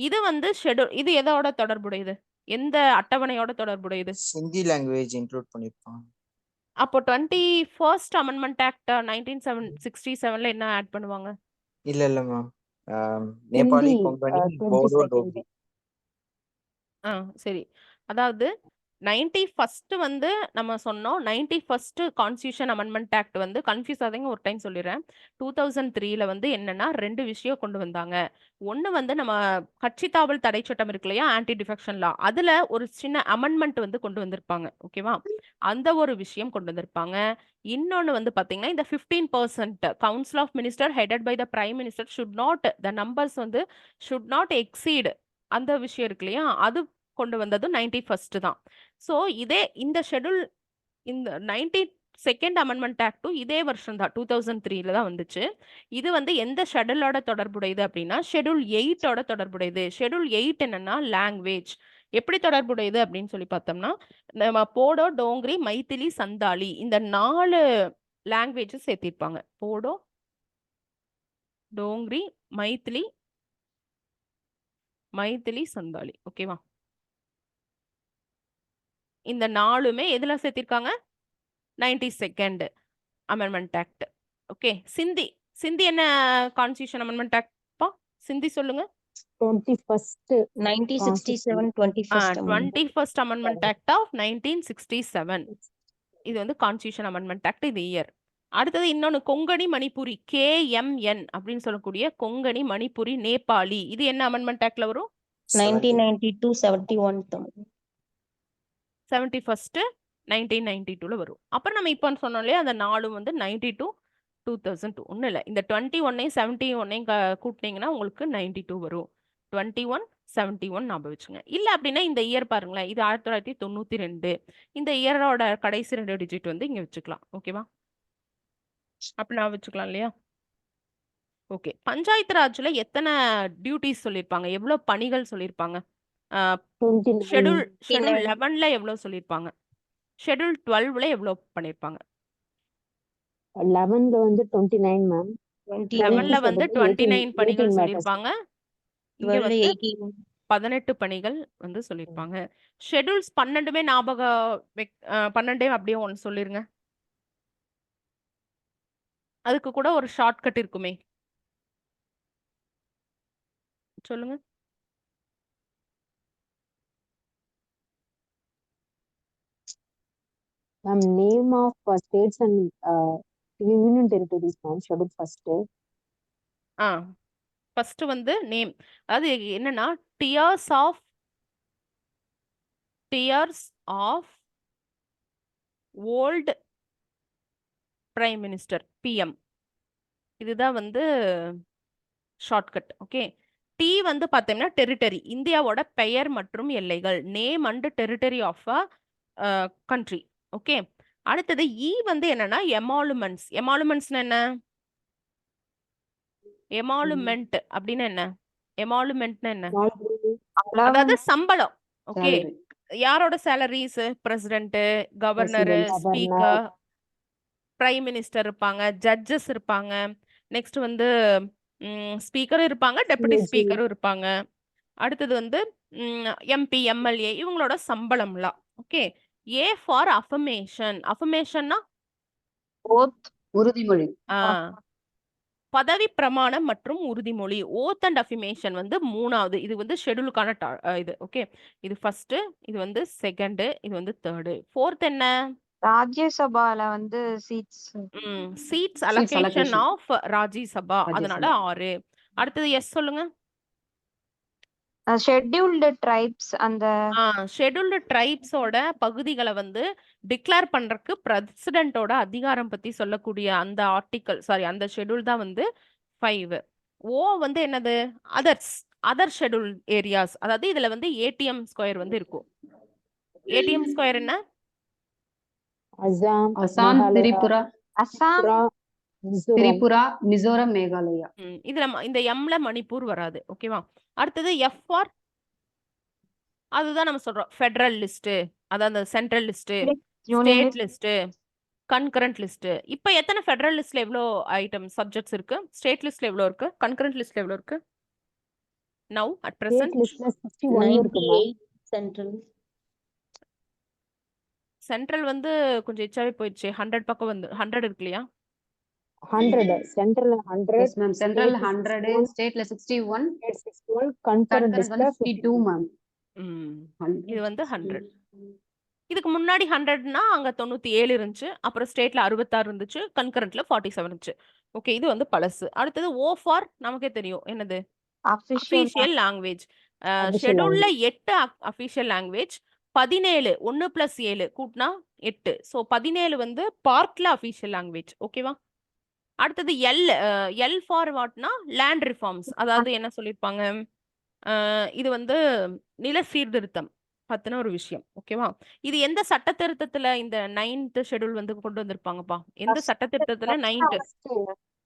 இது வந்து ஷெட்யூல், இது எதோட தொடர்புடையது, எந்த அட்டவணையோட தொடர்புடையது?
ஹிந்தி லாங்குவேஜ் இன்க்ளூட் பண்ணிருப்பாங்க.
அப்போ 21st அமெண்ட்மெண்ட் ஆக்ட் 1967ல என்ன ஆட் பண்ணுவாங்க?
இல்ல மேம், நேபாளி,
ஹிந்தி
கொங்கணி,
22nd.
போடோ, டோக்ரி.
சரி. அதாவது 91st வந்து நம்ம சொன்னோம். 91st கான்ஸ்டியூஷன் அமெண்ட்மெண்ட் ஆக்ட் வந்து கன்ஃபியூஸ் ஆகாதீங்க, ஒரு டைம் சொல்லிடுறேன். 2003ல வந்து என்னன்னா 2 விஷயம் கொண்டு வந்தாங்க. ஒண்ணு வந்து நம்ம கட்சி தாவல் தடை சட்டம் இருக்கு இல்லையா, ஆன்டி டிஃபெக்ஷன் லா, அதுல ஒரு சின்ன அமெண்ட்மெண்ட் வந்து கொண்டு வந்திருப்பாங்க. ஓகேவா? அந்த ஒரு விஷயம் கொண்டு வந்திருப்பாங்க. இன்னொன்னு வந்து பாத்தீங்கன்னா, இந்த 15% council of minister headed by the prime minister should not, the numbers வந்து ஷுட் நாட் எக்ஸீட், அந்த விஷயம் இருக்கு இல்லையா, அது கொண்டு வந்தது 91st தான். ஸோ இதே இந்த ஷெட்யூல், இந்த 92nd அமெண்ட்மெண்ட் ஆக்டும் இதே வருஷம் தான், 2003ல தான் வந்துச்சு. இது வந்து எந்த ஷெட்யூலோட தொடர்புடையது அப்படின்னா ஷெட்யூல் 8ஓட தொடர்புடையது. ஷெட்யூல் 8 என்னன்னா லாங்குவேஜ். எப்படி தொடர்புடையது அப்படின்னு சொல்லி பார்த்தோம்னா, நம்ம போடோ, டோங்கிரி, மைத்திலி, சந்தாலி இந்த 4 லாங்குவேஜஸ் சேர்த்திருப்பாங்க. போடோ, டோங்கிரி, மைத்திலி, சந்தாலி. ஓகேவா? இந்த 4மே எதுல சேர்த்திருக்காங்க? 92nd amendment act. ஓகே. சிந்தி, சிந்தி என்ன கான்ஸ்டியூஷன் அமெண்ட்மெண்ட் ஆக்ட்பா? சிந்தி சொல்லுங்க.
21st
1967 21st amendment.
21st amendment act of 1967. இது வந்து கான்ஸ்டியூஷன் அமெண்ட்மெண்ட் ஆக்ட், இது இயர். அடுத்தது இன்னொன்னு கொங்கணி மணிப்புரி, KMN அப்படின்னு சொல்லக்கூடிய கொங்கணி மணிப்புரி நேபாளி, இது என்ன அமெண்ட்மெண்ட் ஆக்ட்ல வரும்?
1992 71 தமிழ்.
71st 1992ல வரும். அப்புறம் நம்ம இப்போ சொன்னோம் இல்லையா, அந்த 4 வந்து 92 2002. ஒன்றும் இல்லை, இந்த 21ஐயும் 71ஐயும் கூட்டினீங்கன்னா உங்களுக்கு 92 வரும். 21 71 ஞாபகம் வச்சுங்க. இல்லை அப்படின்னா இந்த இயர் பாருங்களேன், இது 1992. இந்த இயரோட கடைசி 2 டிஜிட் வந்து இங்க வச்சுக்கலாம். ஓகேவா? அப்படி நான் வச்சுக்கலாம் இல்லையா? ஓகே. பஞ்சாயத்து ராஜ்ல எத்தனை டியூட்டிஸ் சொல்லியிருப்பாங்க, எவ்வளவு பணிகள் சொல்லியிருப்பாங்க?
29.
ஷெட்யூல் 11ல எவ்வளவு சொல்லியிருப்பாங்க? ஷெட்யூல் 12ல எவ்வளவு பண்ணிருப்பாங்க?
11ல வந்து 29 மேம்.
11ல வந்து 29 பணிகள் சொல்லியிருப்பாங்க. இங்க
12
வந்து
18
18 பணிகள் வந்து சொல்லியிருப்பாங்க. ஷெட்யூல்ஸ் 12மே ஞாபகம் 12 அப்படியே ஒன்று சொல்லிருங்க. அதுக்கு கூட ஒரு ஷார்ட்கட் இருக்குமே, சொல்லுங்க.
Ma'am name of states and union territories ma'am. Schedule first.
First வந்து நேம், அதாவது என்னன்னா tears of old prime minister, PM. இதுதான் வந்து ஷார்ட்கட். ஓகே. டி வந்து பார்த்தோம்னா டெரிட்டரி, இந்தியாவோட பெயர் மற்றும் எல்லைகள், name and territory of a country. Okay. அடுத்தது இ வந்து என்னன்னா எமாலுமெண்ட்ஸ். எமாலுமெண்ட்ஸ்னா என்ன? எமாலுமெண்ட் அப்படின்னா என்ன? எமாலுமெண்ட்னா என்ன? அதாவது சம்பளம். ஓகே. யாரோட salaries? President, governor, speaker, prime minister இருப்பாங்க, ஜட்ஜஸ் இருப்பாங்க, நெக்ஸ்ட் வந்து ஸ்பீக்கரும் இருப்பாங்க, டெபுட்டி ஸ்பீக்கரும் இருப்பாங்க. அடுத்தது வந்து MP, MLA இவங்களோட சம்பளம்லாம். ஓகே. A for affirmation. அஃபர்மேஷன்னா
உறுதிமொழி.
பதவி பிரமாணம் மற்றும் உறுதிமொழி. ஓத் அண்ட் அஃபர்மேஷன் வந்து 3வது. இது வந்து ஷெட்யூலுக்கான இது. ஓகே. இது ஃபர்ஸ்ட், இது வந்து செகண்ட், இது வந்து தேர்டு. ஃபோர்த் என்ன?
ராஜ்யசபால வந்து
சீட்ஸ் அலோகேஷன் ஆஃப் ராஜ்யசபா, அதனால 6. அடுத்தது எஸ் சொல்லுங்க.
ஷெட்யூல்டு ட்ரைப்ஸ், அந்த
ஷெட்யூல்டு ட்ரைப்ஸோட பகுதிகளை வந்து டிக்ளேர் பண்றதுக்கு பிரசிடென்ட்டோட அதிகாரம் பத்தி சொல்லக்கூடிய அந்த ஆர்டிகல், சாரி அந்த ஷெட்யூல் தான் வந்து 5. ஓ வந்து என்னது? Other schedule areas. அதாவது இதுல வந்து ATM ஸ்கொயர் வந்து இருக்கும். ATM ஸ்கொயர் என்ன?
அசாம், திரிபுரா, மிசோரம், மேகாலயா.
இதுல இந்த எம்ல மணிப்பூர் வராது. ஓகேவா? அடுத்தது F ஃபார், அதுதான் நம்ம சொல்றோம் ஃபெடரல் லிஸ்ட், அதாவது central list, state list, concurrent list. இப்போ எத்தனை ஃபெடரல் லிஸ்ட்ல எவ்வளோ ஐட்டம் சப்ஜெக்ட்ஸ் இருக்கு? ஸ்டேட் லிஸ்ட்ல எவ்வளோ இருக்கு? கன்கரண்ட் லிஸ்ட்ல எவ்வளோ இருக்கு? நவ் அட்
State
பிரசன்ட்
listல 61 இருக்கு மேம்.
98 central.
சென்ட்ரல் வந்து கொஞ்சம் எச்சாவே போயிடுச்சு. 100 பக்கம் வந்து 100 இருக்கு இல்லையா?
100 central 100
yes ma'am central
state
100
61
ஸ்டேட்ல 61
state 61 concurrent
கன்கரண்ட்
listல
வந்து 52 மேம்.
இது வந்து 100. இதுக்கு முன்னாடி 100னா அங்க 97 இருந்துச்சு, அப்புறம் ஸ்டேட்ல 66 இருந்துச்சு, கன்கரண்ட்ல 47 இருந்துச்சு. ஓகே, இது வந்து பழசு. அடுத்தது ஓ ஃபார் நமக்கே தெரியும் என்னது?
Official
official language.
Official
ஷெட்யூல்ல 8 official language, 17 1 + 7 கூட்டினா 8. ஸோ 17 வந்து பார்ட்ல அஃபீஷியல் லாங்குவேஜ். ஓகேவா? அடுத்தது எல் ஃபார் வாட்னா லேண்ட் ரிஃபார்ம்ஸ். அதாவது என்ன சொல்லியிருப்பாங்க? இது வந்து நில சீர்திருத்தம் பத்தின ஒரு விஷயம். ஓகேவா? இது எந்த சட்ட திருத்தத்துல இந்த 9th ஷெட்யூல் வந்து கொண்டு வந்திருப்பாங்கப்பா? எந்த சட்ட திருத்தத்துல 9th?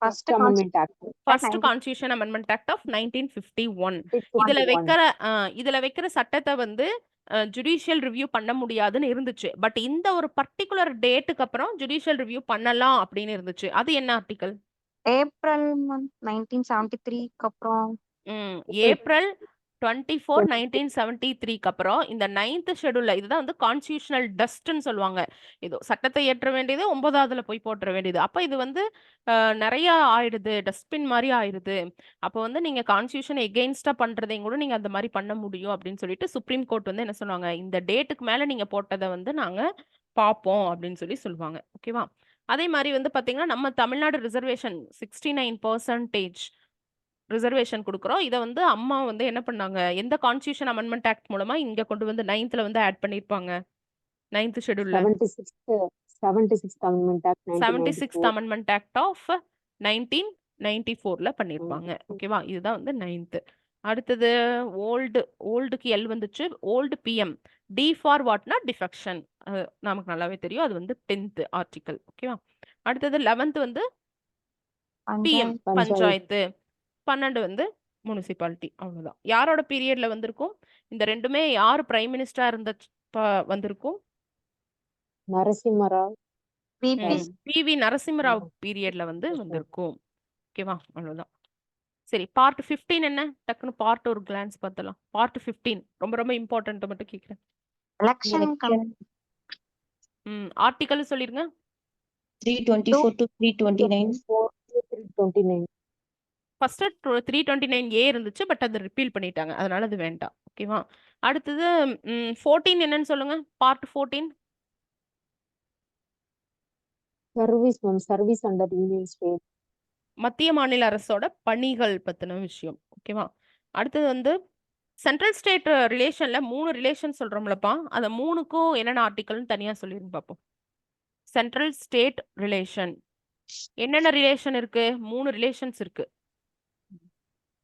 first amendment act
first constitution amendment act of 1951. இதுல
51.
இதுல வைக்கிற சட்டத்தை வந்து ஜுடிஷியல் ரிவ்யூ பண்ண முடியாதுன்னு இருந்துச்சு. பட் இந்த ஒரு பர்டிகுலர் டேட்டுக்கு அப்புறம் ஜுடிஷியல் ரிவ்யூ பண்ணலாம் அப்படின்னு இருந்துச்சு. அது என்ன ஆர்டிகல்?
April month 1973 அப்புறம்
ஏப்ரல் 24 1973க்கு அப்புறம் இந்த 9th ஷெட்யூல்ல இதுதான் வந்து கான்ஸ்டிடியூஷனல் டஸ்ட்னு சொல்லுவாங்க. ஏதோ சட்டத்தை ஏற்ற வேண்டியது 9வதுல போய் போட்டுற வேண்டியது. அப்ப இது வந்து நிறைய ஆயிடுது, டஸ்ட்பின் மாதிரி ஆயிடுது. அப்போ வந்து நீங்க கான்ஸ்டிடியூஷன் எகெயின்ஸ்டா பண்றதையும் கூட நீங்க அந்த மாதிரி பண்ண முடியும் அப்படின்னு சொல்லிட்டு சுப்ரீம் கோர்ட் வந்து என்ன சொன்னாங்க? இந்த டேட்டுக்கு மேல நீங்க போட்டதை வந்து நாங்க பார்ப்போம் அப்படின்னு சொல்லுவாங்க. ஓகேவா? அதே மாதிரி வந்து பாத்தீங்கன்னா நம்ம தமிழ்நாடு ரிசர்வேஷன் 69% ரிசர்வேஷன் கொடுக்குறோம். இதை வந்து அம்மா வந்து என்ன பண்ணாங்க? எந்த கான்ஸ்டிடியூஷன் அமெண்ட்மெண்ட் ஆக்ட் மூலமா இங்க கொண்டு வந்து 9th வந்து ஆட் பண்ணிருப்பாங்க? 9th ஷெட்யூல்ல
76th amendment act
76th
1994.
Amendment act of 1994ல பண்ணிருப்பாங்க. ஓகேவா? இதுதான் வந்து 9th. அடுத்தது ஓல்டுக்கு எல் வந்துச்சு. Old PM. டி ஃபார் வாட்னா டிஃபெக்ஷன். நமக்கு நல்லாவே தெரியும். அது வந்து 10th ஆர்டிகல். ஓகேவா? அடுத்தது 11th வந்து பிஎம் பஞ்சாயத்து. 12 வந்து முனிசிபாலிட்டி. அவ்வளவுதான். யாரோட பீரியட்ல வந்திருக்கும்? இந்த ரெண்டுமே யார் பிரைம் மினிஸ்டரா இருந்த வந்திருக்கும்?
நரசிம்மராவ்
பிவி நரசிம்மராவ் பீரியட்ல வந்து வந்திருக்கும். ஓகேவா? அவ்வளவுதான். சரி, பார்ட் 15 என்ன? டக்குன்னு பார்ட் ஒரு கிளான்ஸ் பார்த்தலாம். பார்ட் 15 ரொம்ப ரொம்ப இம்பார்ட்டன்ட் மட்டும் கேக்குறேன்.
election
ஆர்டிகல் சொல்லிருங்க.
324 to 329.
329.
ஃபர்ஸ்ட் 329A இருந்துச்சு, பட் அது ரிப்பீல் பண்ணிட்டாங்க, அதனால அது வேண்டாம். ஓகேவா? அடுத்தது 14 என்னன்னு சொல்லுங்க. Part 14
service under union state.
மத்திய மாநில அரசோட பணிகள் பத்தின விஷயம். ஓகேவா? அடுத்தது வந்து சென்ட்ரல் ஸ்டேட் ரிலேஷன்ல 3 ரிலேஷன் சொல்றோம்லப்பா, அந்த 3க்கும் என்னென்ன ஆர்டிகல்னு தனியா சொல்லிருங்க பார்ப்போம். சென்ட்ரல் ஸ்டேட் ரிலேஷன் என்னென்ன ரிலேஷன் இருக்கு? 3 ரிலேஷன்ஸ் இருக்கு.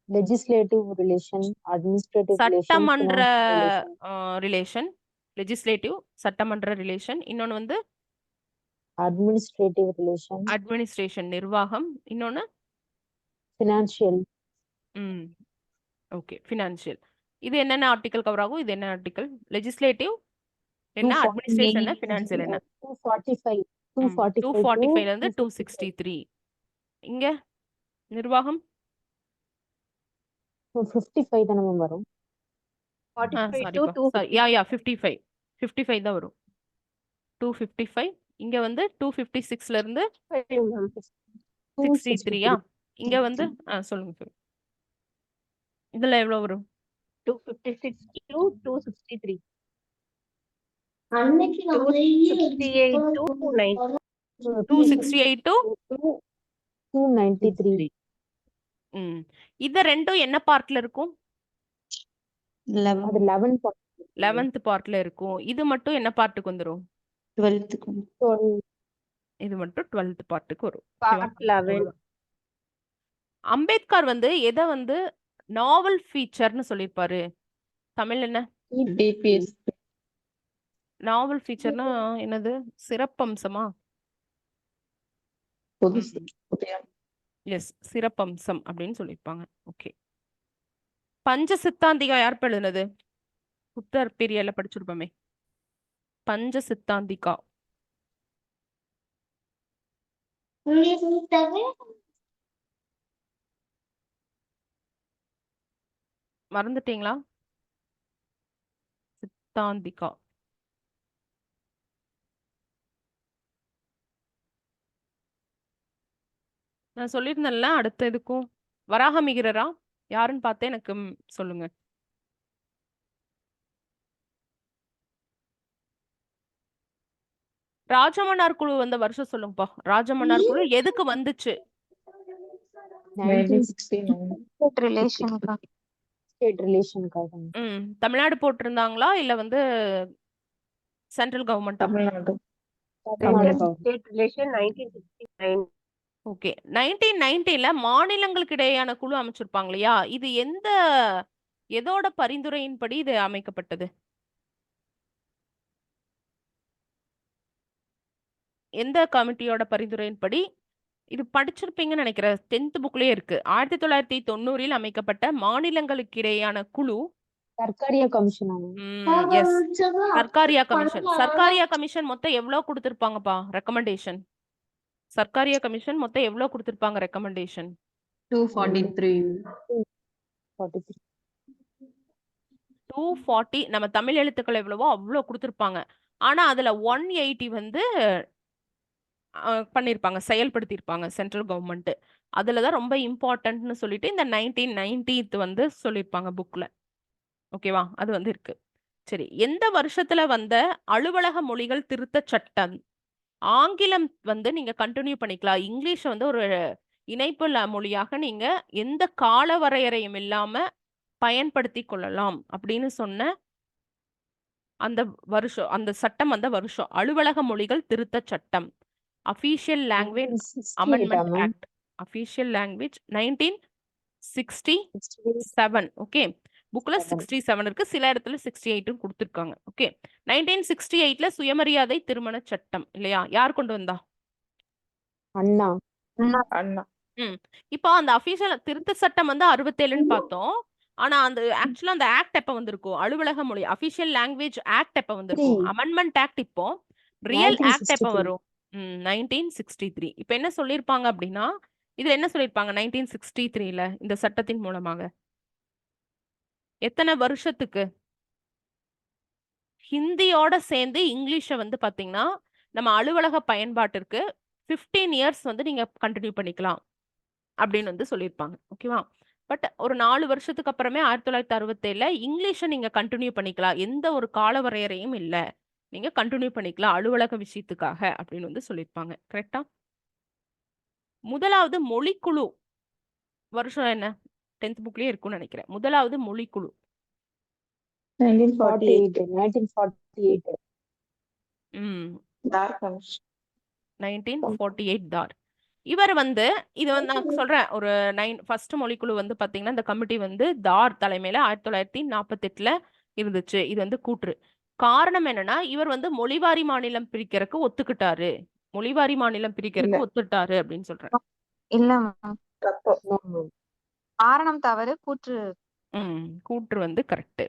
லெஜிஸ்லேட்டிவ் ரிலேஷன், அட்மினிஸ்ட்ரேட்டிவ்
சட்டமன்ற ரிலேஷன், லெஜிஸ்லேட்டிவ் சட்டமன்ற ரிலேஷன். இன்னொன்னு வந்து
அட்மினிஸ்ட்ரேட்டிவ் ரிலேஷன்,
அட்மினிஸ்ட்ரேஷன் நிர்வாகம். இன்னொன்னு
ஃபினான்ஷியல்.
Okay, financial. இது என்னென்ன ஆர்டிகல் கவர் ஆகும்? இது என்ன ஆர்டிகல்? லெஜிஸ்லேட்டிவ் என்ன, அட்மினிஸ்ட்ரேஷன் என்ன, ஃபினான்ஷியல் என்ன? 245 ல இருந்து 263. இங்க நிர்வாகம்
55 தானே மேம் வரும்?
55 தான் வரும். 255. இங்க வந்து 256ல இருந்து 63. இங்க வந்து சொல்லுங்க. இதுல எவ்வளவு வரும்?
256 to 263. 268 to
293.
இத ரெண்டும் என்ன பார்ட்ல இருக்கும்?
அது
11th பார்ட்ல இருக்கும். இது மட்டும் என்ன பார்ட்டுக்கு வந்துரும்?
12th.
இது மட்டும் 12th பார்ட்டுக்கு வரும்.
part 11.
அம்பேத்கர் வந்து எதை வந்து நாவல் ஃபீச்சர்னு சொல்லிருப்பாரு? தமிழ் என்ன? நாவல் ஃபீச்சர்னா என்னது? சிறப்பம்சமா? எஸ், சிறப்பம்சம் அப்படின்னு சொல்லியிருப்பாங்க. ஓகே. பஞ்ச சித்தாந்திகா யார் எழுதுனது? புத்தர் பீரியட்ல படிச்சிருப்போமே. பஞ்ச சித்தாந்திகா மறந்துட்டீங்களா? சித்தாந்திகா. நான் சொல்லியிருந்தேன்ல அடுத்த இதுக்கும். வராகமிகிரரா யாருன்னு பார்த்து எனக்கு சொல்லுங்க. ராஜமன்னார் குழு வந்த வருஷம் சொல்லுங்கப்பா. ராஜமன்னார் குழு எதுக்கு வந்துச்சு?
1969.
ரிலேஷனுக்கா?
ஸ்டேட் ரிலேஷனுக்காக.
தமிழ்நாடு போட்டிருந்தாங்களா இல்ல வந்து சென்ட்ரல் கவர்மெண்டா?
தமிழ்நாடு.
State relation 1969.
ஓகே. 1990ல மாநிலங்களுக்கு இடையேயான குழு அமைச்சிருப்பாங்க இல்லையா? இது எதோட பரிந்துரையின்படி இது அமைக்கப்பட்டது? எந்த கமிட்டியோட பரிந்துரையின்படி? இது படிச்சிருப்பீங்கன்னு நினைக்கிறேன். 10th புக்லயே இருக்கு. 1990ல் அமைக்கப்பட்ட மாநிலங்களுக்கு இடையேயான குழு.
Sarkaria commission.
Yes, Sarkaria commission. Sarkaria commission மொத்தம் எவ்வளவு கொடுத்திருப்பாங்கப்பா ரெக்கமெண்டேஷன்? சர்க்காரியா கமிஷன் மொத்தம் எவ்வளவு கொடுத்திருப்பாங்க ரெக்கமெண்டேஷன்?
243.
43.
240. நம்ம தமிழ் எழுத்துக்கள் எவ்வளவோ அவ்வளவு கொடுத்திருப்பாங்க. ஆனா அதுல 180 வந்து பண்ணிருப்பாங்க, செயல்படுத்தியிருப்பாங்க சென்ட்ரல் கவர்மெண்ட். அதுலதான் ரொம்ப இம்பார்ட்டன்ட்னு சொல்லிட்டு இந்த 1990 வந்து சொல்லியிருப்பாங்க புக்ல. ஓகேவா? அது வந்து இருக்கு. சரி, எந்த வருஷத்துல வந்த அலுவலக மொழிகள் திருத்த சட்டம்? ஆங்கிலம் வந்து நீங்க கண்டினியூ பண்ணிக்கலாம். இங்கிலீஷ் வந்து ஒரு இணைப்பு மொழியாக நீங்க எந்த கால வரையறையும் இல்லாம பயன்படுத்தி கொள்ளலாம் அப்படின்னு சொன்ன அந்த வருஷம், அந்த சட்டம் வந்த வருஷம். அலுவலக மொழிகள் திருத்த சட்டம், official language amendment act. Official language 1967. Okay, புக்ல 67 இருக்கு, சில இடத்துல 68 கொடுத்துருக்காங்க. ஓகே, 1968ல சுயமரியாதை திருமண சட்டம் இல்லையா? யார் கொண்டு வந்தா?
அண்ணா.
அண்ணா.
இப்போ அந்த அபிஷியல் திருத்த சட்டம் வந்து 67ன்னு பார்த்தோம். ஆனா அந்த ஆக்சுவலா அந்த ஆக்ட் எப்ப வந்திருக்கும்? அலுவலக மொழி அபிஷியல் லாங்குவேஜ் ஆக்ட் எப்ப வந்திருக்கும்? Amendment act. இப்போ ரியல் ஆக்ட் எப்ப வரும்? 1963. இப்ப என்ன சொல்லிருப்பாங்க அப்படின்னா, இதுல என்ன சொல்லிருப்பாங்க 1963ல இந்த சட்டத்தின் மூலமாக? எத்தனை வருஷத்துக்கு? ஹிந்தியோட சேர்ந்து இங்கிலீஷ வந்து பாத்தீங்கன்னா நம்ம அலுவலக பயன்பாட்டிற்கு 15 இயர்ஸ் வந்து நீங்க கண்டினியூ பண்ணிக்கலாம் அப்படின்னு வந்து சொல்லியிருப்பாங்க. ஓகேவா? பட் ஒரு 4 வருஷத்துக்கு அப்புறமே 1967ல இங்கிலீஷ நீங்க கண்டினியூ பண்ணிக்கலாம், எந்த ஒரு கால வரையறையும் இல்ல, நீங்க கண்டினியூ பண்ணிக்கலாம் அலுவலக விஷயத்துக்காக அப்படின்னு வந்து சொல்லியிருப்பாங்க. கரெக்டா? முதலாவது மொழிக்குழு வருஷம் என்ன? 10th புக்லயே இருக்கும்னு நினைக்கிறேன். முதலாவது மொழிக்குழு
1948.
1948 தார். இவர் வந்து இது வந்து நான் சொல்றேன், ஒரு ஃபர்ஸ்ட் மொழிக்குழு வந்து பாத்தீங்கன்னா இந்த கமிட்டி வந்து தார் தலைமையில 1948ல இருந்துச்சு. இது வந்து கூற்று. காரணம் என்னன்னா, இவர் வந்து மொழிவாரி மாநிலம் பிரிக்கிறதுக்கு ஒத்துக்கிட்டாரு, மொழிவாரி மாநிலம் பிரிக்கிறதுக்கு ஒத்துக்கிட்டாரு அப்படின்னு சொல்றேன்.
இல்ல மேம், காரணம் தவறு, கூற்று.
கூற்று வந்து கரெக்ட்.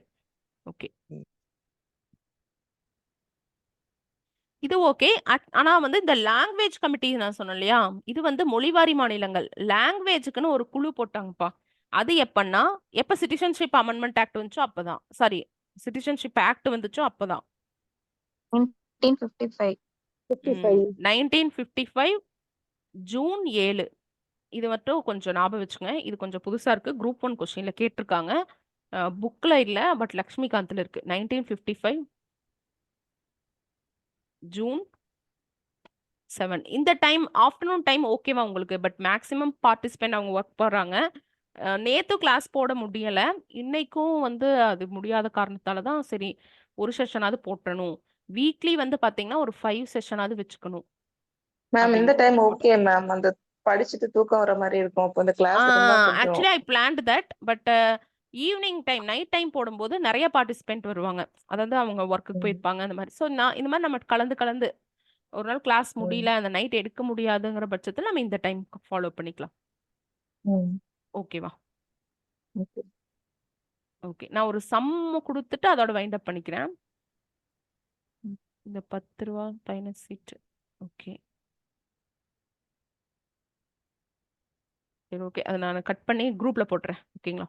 ஓகே, இது ஓகே. ஆனா வந்து இந்த லாங்குவேஜ் கமிட்டி நான் சொன்னேன் இல்லையா, இது வந்து மொழிவாரி மாநிலங்கள் லாங்குவேஜுக்குன்னு ஒரு குழு போட்டாங்கப்பா. அது எப்பன்னா, எப்ப சிட்டிசன்ஷிப் அமெண்ட்மெண்ட் ஆக்ட் வந்துச்சோ அப்பதான், சாரி சிட்டிசன்ஷிப் ஆக்ட் வந்துச்சோ அப்பதான். 1955 ஜூன் 7. இது மட்டும் கொஞ்சம் ஞாபகம் வச்சுங்க, இது கொஞ்சம் புதுசா இருக்கு. குரூப் 1 கொஸ்டின்ல கேட்டிருக்காங்க, புக்ல இல்ல, பட் லக்ஷ்மிகாந்த்ல இருக்கு. 1955 ஜூன் 7. இந்த டைம் ஆஃப்டர்நூன் டைம் ஓகேவா உங்களுக்கு? பட் மேக்ஸிமம் பார்ட்டிசிபென்ட் அவங்க ஒர்க் போடுறாங்க. நேத்து கிளாஸ் போட முடியல, இன்னைக்கும் வந்து அது முடியாத காரணத்தால தான் சரி ஒரு செஷனாவது போட்டணும். வீக்லி வந்து பாத்தீங்கன்னா ஒரு 5 செஷனாவது வச்சுக்கணும்.
மேம் இந்த டைம் ஓகே மேம், அந்த படிச்சுட்டு தூக்கம் வர மாதிரி இருக்கும். அப்போ இந்த class
actually I planned that, but evening time night time போடும்போது நிறைய பார்ட்டிசிபென்ட் வருவாங்க, அதாவது அவங்க ஒர்க்குக்கு போயிருப்பாங்க அந்த மாதிரி. ஸோ நான் இந்த மாதிரி நம்ம கலந்து ஒரு நாள் கிளாஸ் முடியல, அந்த நைட் எடுக்க முடியாதுங்கிற பட்சத்தில் நம்ம இந்த டைம் ஃபாலோ பண்ணிக்கலாம். ஓகேவா? ஓகே, நான் ஒரு சம் கொடுத்துட்டு அதோட வைண்ட் அப் பண்ணிக்கிறேன். இந்த 10 ரூபா பயண சீட்டு. ஓகே, சரி ஓகே. அதை நான் கட் பண்ணி குரூப்ல போட்டுறேன். ஓகேங்களா?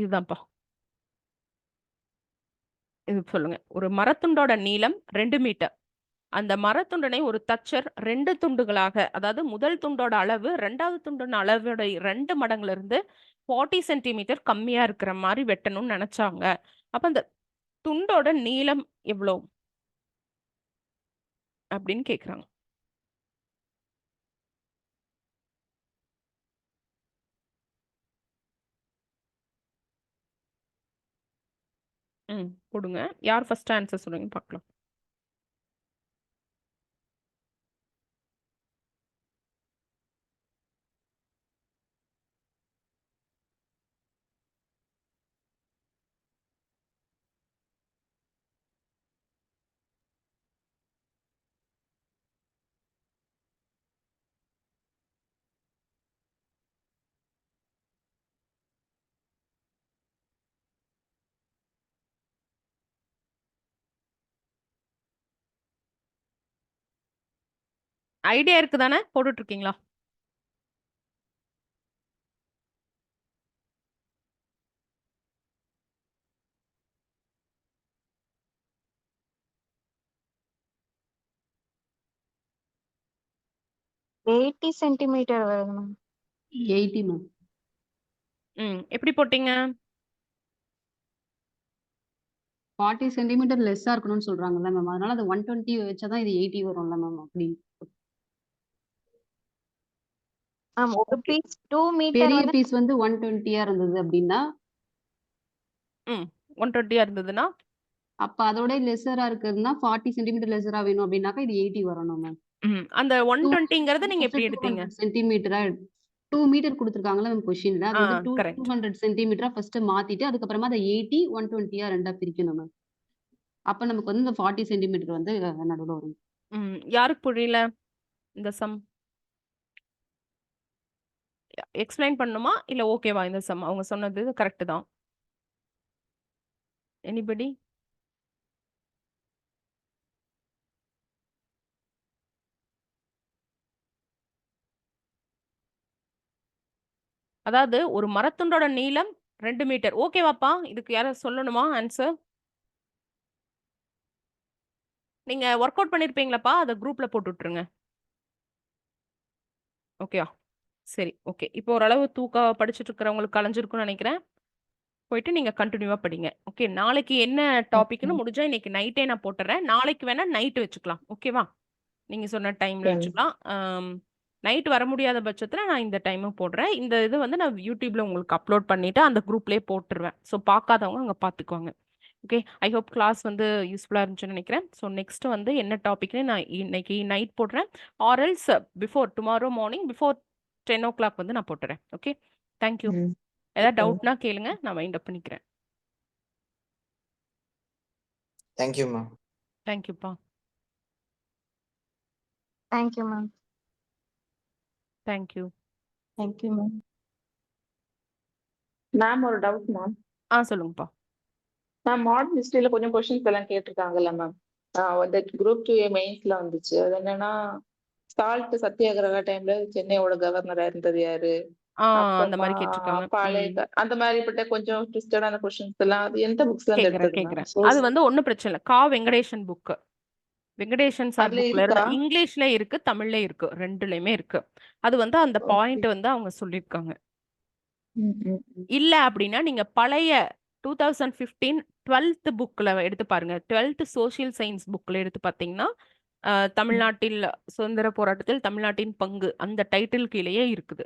இதுதான்ப்பா. இது சொல்லுங்க. ஒரு மரத்துண்டோட நீளம் 2 மீட்டர். அந்த மரத்துண்டனை ஒரு தச்சர் 2 துண்டுகளாக, அதாவது முதல் துண்டோட அளவு 2வது துண்டோட அளவோட 2 மடங்குல இருந்து 40 சென்டிமீட்டர் கம்மியா இருக்கிற மாதிரி வெட்டணும்னு நினைச்சாங்க. அப்ப அந்த துண்டோட நீளம் எவ்வளோ அப்படின்னு கேக்குறாங்க. கொடுங்க. யார் ஃபர்ஸ்ட் ஆன்சர் சொல்லுங்க பார்க்கலாம். ஐடியா இருக்கு தானே? போட்டுட்டு இருக்கீங்களா?
எயிட்டி சென்டிமீட்டர் வருது மேம்.
80 மேம்.
எப்படி போட்டீங்க?
40 சென்டிமீட்டர் லெஸ்ஸா இருக்கணும்னு சொல்றாங்கல்ல மேம், அதனால அது 120 வச்சாதான் இது 80 வரும்ல மேம். அப்படி
ஒரு பீஸ் 2 மீட்டர்
பெரிய
வந்து
பீஸ் வந்து 120 இருந்தது அப்படின்னா
120 இருந்ததுன்னா
அப்ப அதோட லெஸரா இருக்குதுன்னா 40 சென்டிமீட்டர் லெஸரா வேணும் அப்படின்னாக்கா இது 80 வரணும் மேம்.
அந்த 120ங்கிறத நீங்க எப்படி எடுத்தீங்க?
சென்டிமீட்டரா 2 மீட்டர் கொடுத்துருக்காங்கல்ல மேம் கொஸ்டின்ல, அது வந்து
correct.
200 சென்டிமீட்டரா ஃபர்ஸ்ட் மாத்திட்டு அதுக்கப்புறமா அதை 80 120 ரெண்டா பிரிக்கணும் மேம். அப்ப நமக்கு வந்து இந்த 40 சென்டிமீட்டர் வந்து நடுவுல வரும்.
யாருக்கு புரியல இந்த சம்? எக்ஸ்பிளைன் பண்ணுமா இல்ல ஓகேவா இந்த சம்? அவங்க சொன்னது கரெக்ட் தான். எனிபடி? அதாவது ஒரு மரத்துண்டோட நீளம் 2 மீட்டர். ஓகேவாப்பா? இதுக்கு யாராவது சொல்லணுமா ஆன்சர்? நீங்க ஒர்க் அவுட் பண்ணிருப்பீங்களாப்பா? அதை குரூப்ல போட்டு விட்டுருங்க. ஓகேவா? சரி ஓகே. இப்போ ஓரளவு படிச்சுட்டு இருக்கிறவங்களுக்கு கலைஞ்சிருக்கும்னு நினைக்கிறேன். போயிட்டு நீங்க கண்டினியூவா படிங்க. ஓகே. நாளைக்கு என்ன டாபிக்னு முடிஞ்சா இன்னைக்கு நைட்டே நான் போட்டுறேன். நாளைக்கு வேணா நைட் வச்சுக்கலாம். ஓகேவா? நீங்க சொன்ன டைம்ல வச்சுக்கலாம். நைட் வர முடியாத பட்சத்துல நான் இந்த டைமும் போடுறேன். இந்த இது வந்து நான் யூடியூப்ல உங்களுக்கு அப்லோட் பண்ணிட்டு அந்த குரூப்லயே போட்டுருவேன். ஸோ பார்க்காதவங்க அங்க பார்த்துக்குவாங்க. ஓகே. ஐ ஹோப் கிளாஸ் வந்து யூஸ்ஃபுல்லா இருந்துச்சுன்னு நினைக்கிறேன். ஸோ நெக்ஸ்ட் வந்து என்ன டாபிக்னு நான் இன்னைக்கு நைட் போடுறேன். ஆர்எல்ஸ் before tomorrow morning before 10 o'clock வந்து நான் போட்டுறேன். ஓகே. தேங்க்யூ. ஏதாவது டவுட்னா கேளுங்க. நான் வைண்ட் அப் பண்ணிக்கிறேன்.
Thank you ma'am.
தேங்க்யூப்பா.
Thank you ma'am.
Thank you.
Thank you ma'am.
Ma'am ஒரு டவுட் மேம்.
சொல்லுங்கப்பா.
மேம் மாடர்ன் ஹிஸ்டரியில கொஞ்சம் கொஸ்டின்ஸ் எல்லாம் கேட்டிருக்காங்கல்ல மேம். அந்த குரூப் 2A மெயின்ஸ்ல வந்துச்சு. அது என்னன்னா சால்ட் சத்தியாகிரக டைம்ல சென்னையோட கவர்னரா இருந்தது யாரு?
அந்த மாதிரி கேட்டிருக்காங்க.
அந்த மாதிரிப்பட்ட கொஞ்சம் ட்விஸ்டடான கொஸ்டின்ஸ் எல்லாம் அது எந்த புக்ஸ்ல இருந்து எடுத்தது?
கேக்குறேன். அது வந்து ஒண்ணும் பிரச்சனை இல்ல. வெங்கடேசன் புக். வெங்கடேசன் சார் புக்ல இருந்து இங்கிலீஷ்ல இருக்கு, தமிழ்ல இருக்கு, ரெண்டுலயுமே இருக்கு. அது வந்து அந்த பாயிண்ட் வந்து அவங்க சொல்லிருக்காங்க. இல்ல அப்படின்னா நீங்க பழைய 2015 12th புக்ல எடுத்து பாருங்க. 12th சோசியல் சயின்ஸ் புக்ல எடுத்து பாத்தீங்கன்னா தமிழ்நாட்டில் சுதந்திர போராட்டத்தில் தமிழ்நாட்டின் பங்கு அந்த டைட்டில் கீழேயே இருக்குது.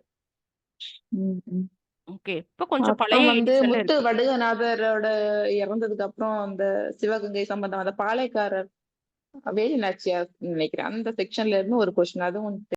ஓகே. இப்ப கொஞ்சம் பழைய
வந்து முத்து வடுகநாதரோட இறந்ததுக்கு அப்புறம் அந்த சிவகங்கை சம்பந்தம் அந்த பாளையக்காரர் வேலு நாச்சியார் நினைக்கிறேன் அந்த செக்ஷன்ல இருந்து ஒரு கொஸ்டின் அதுவும்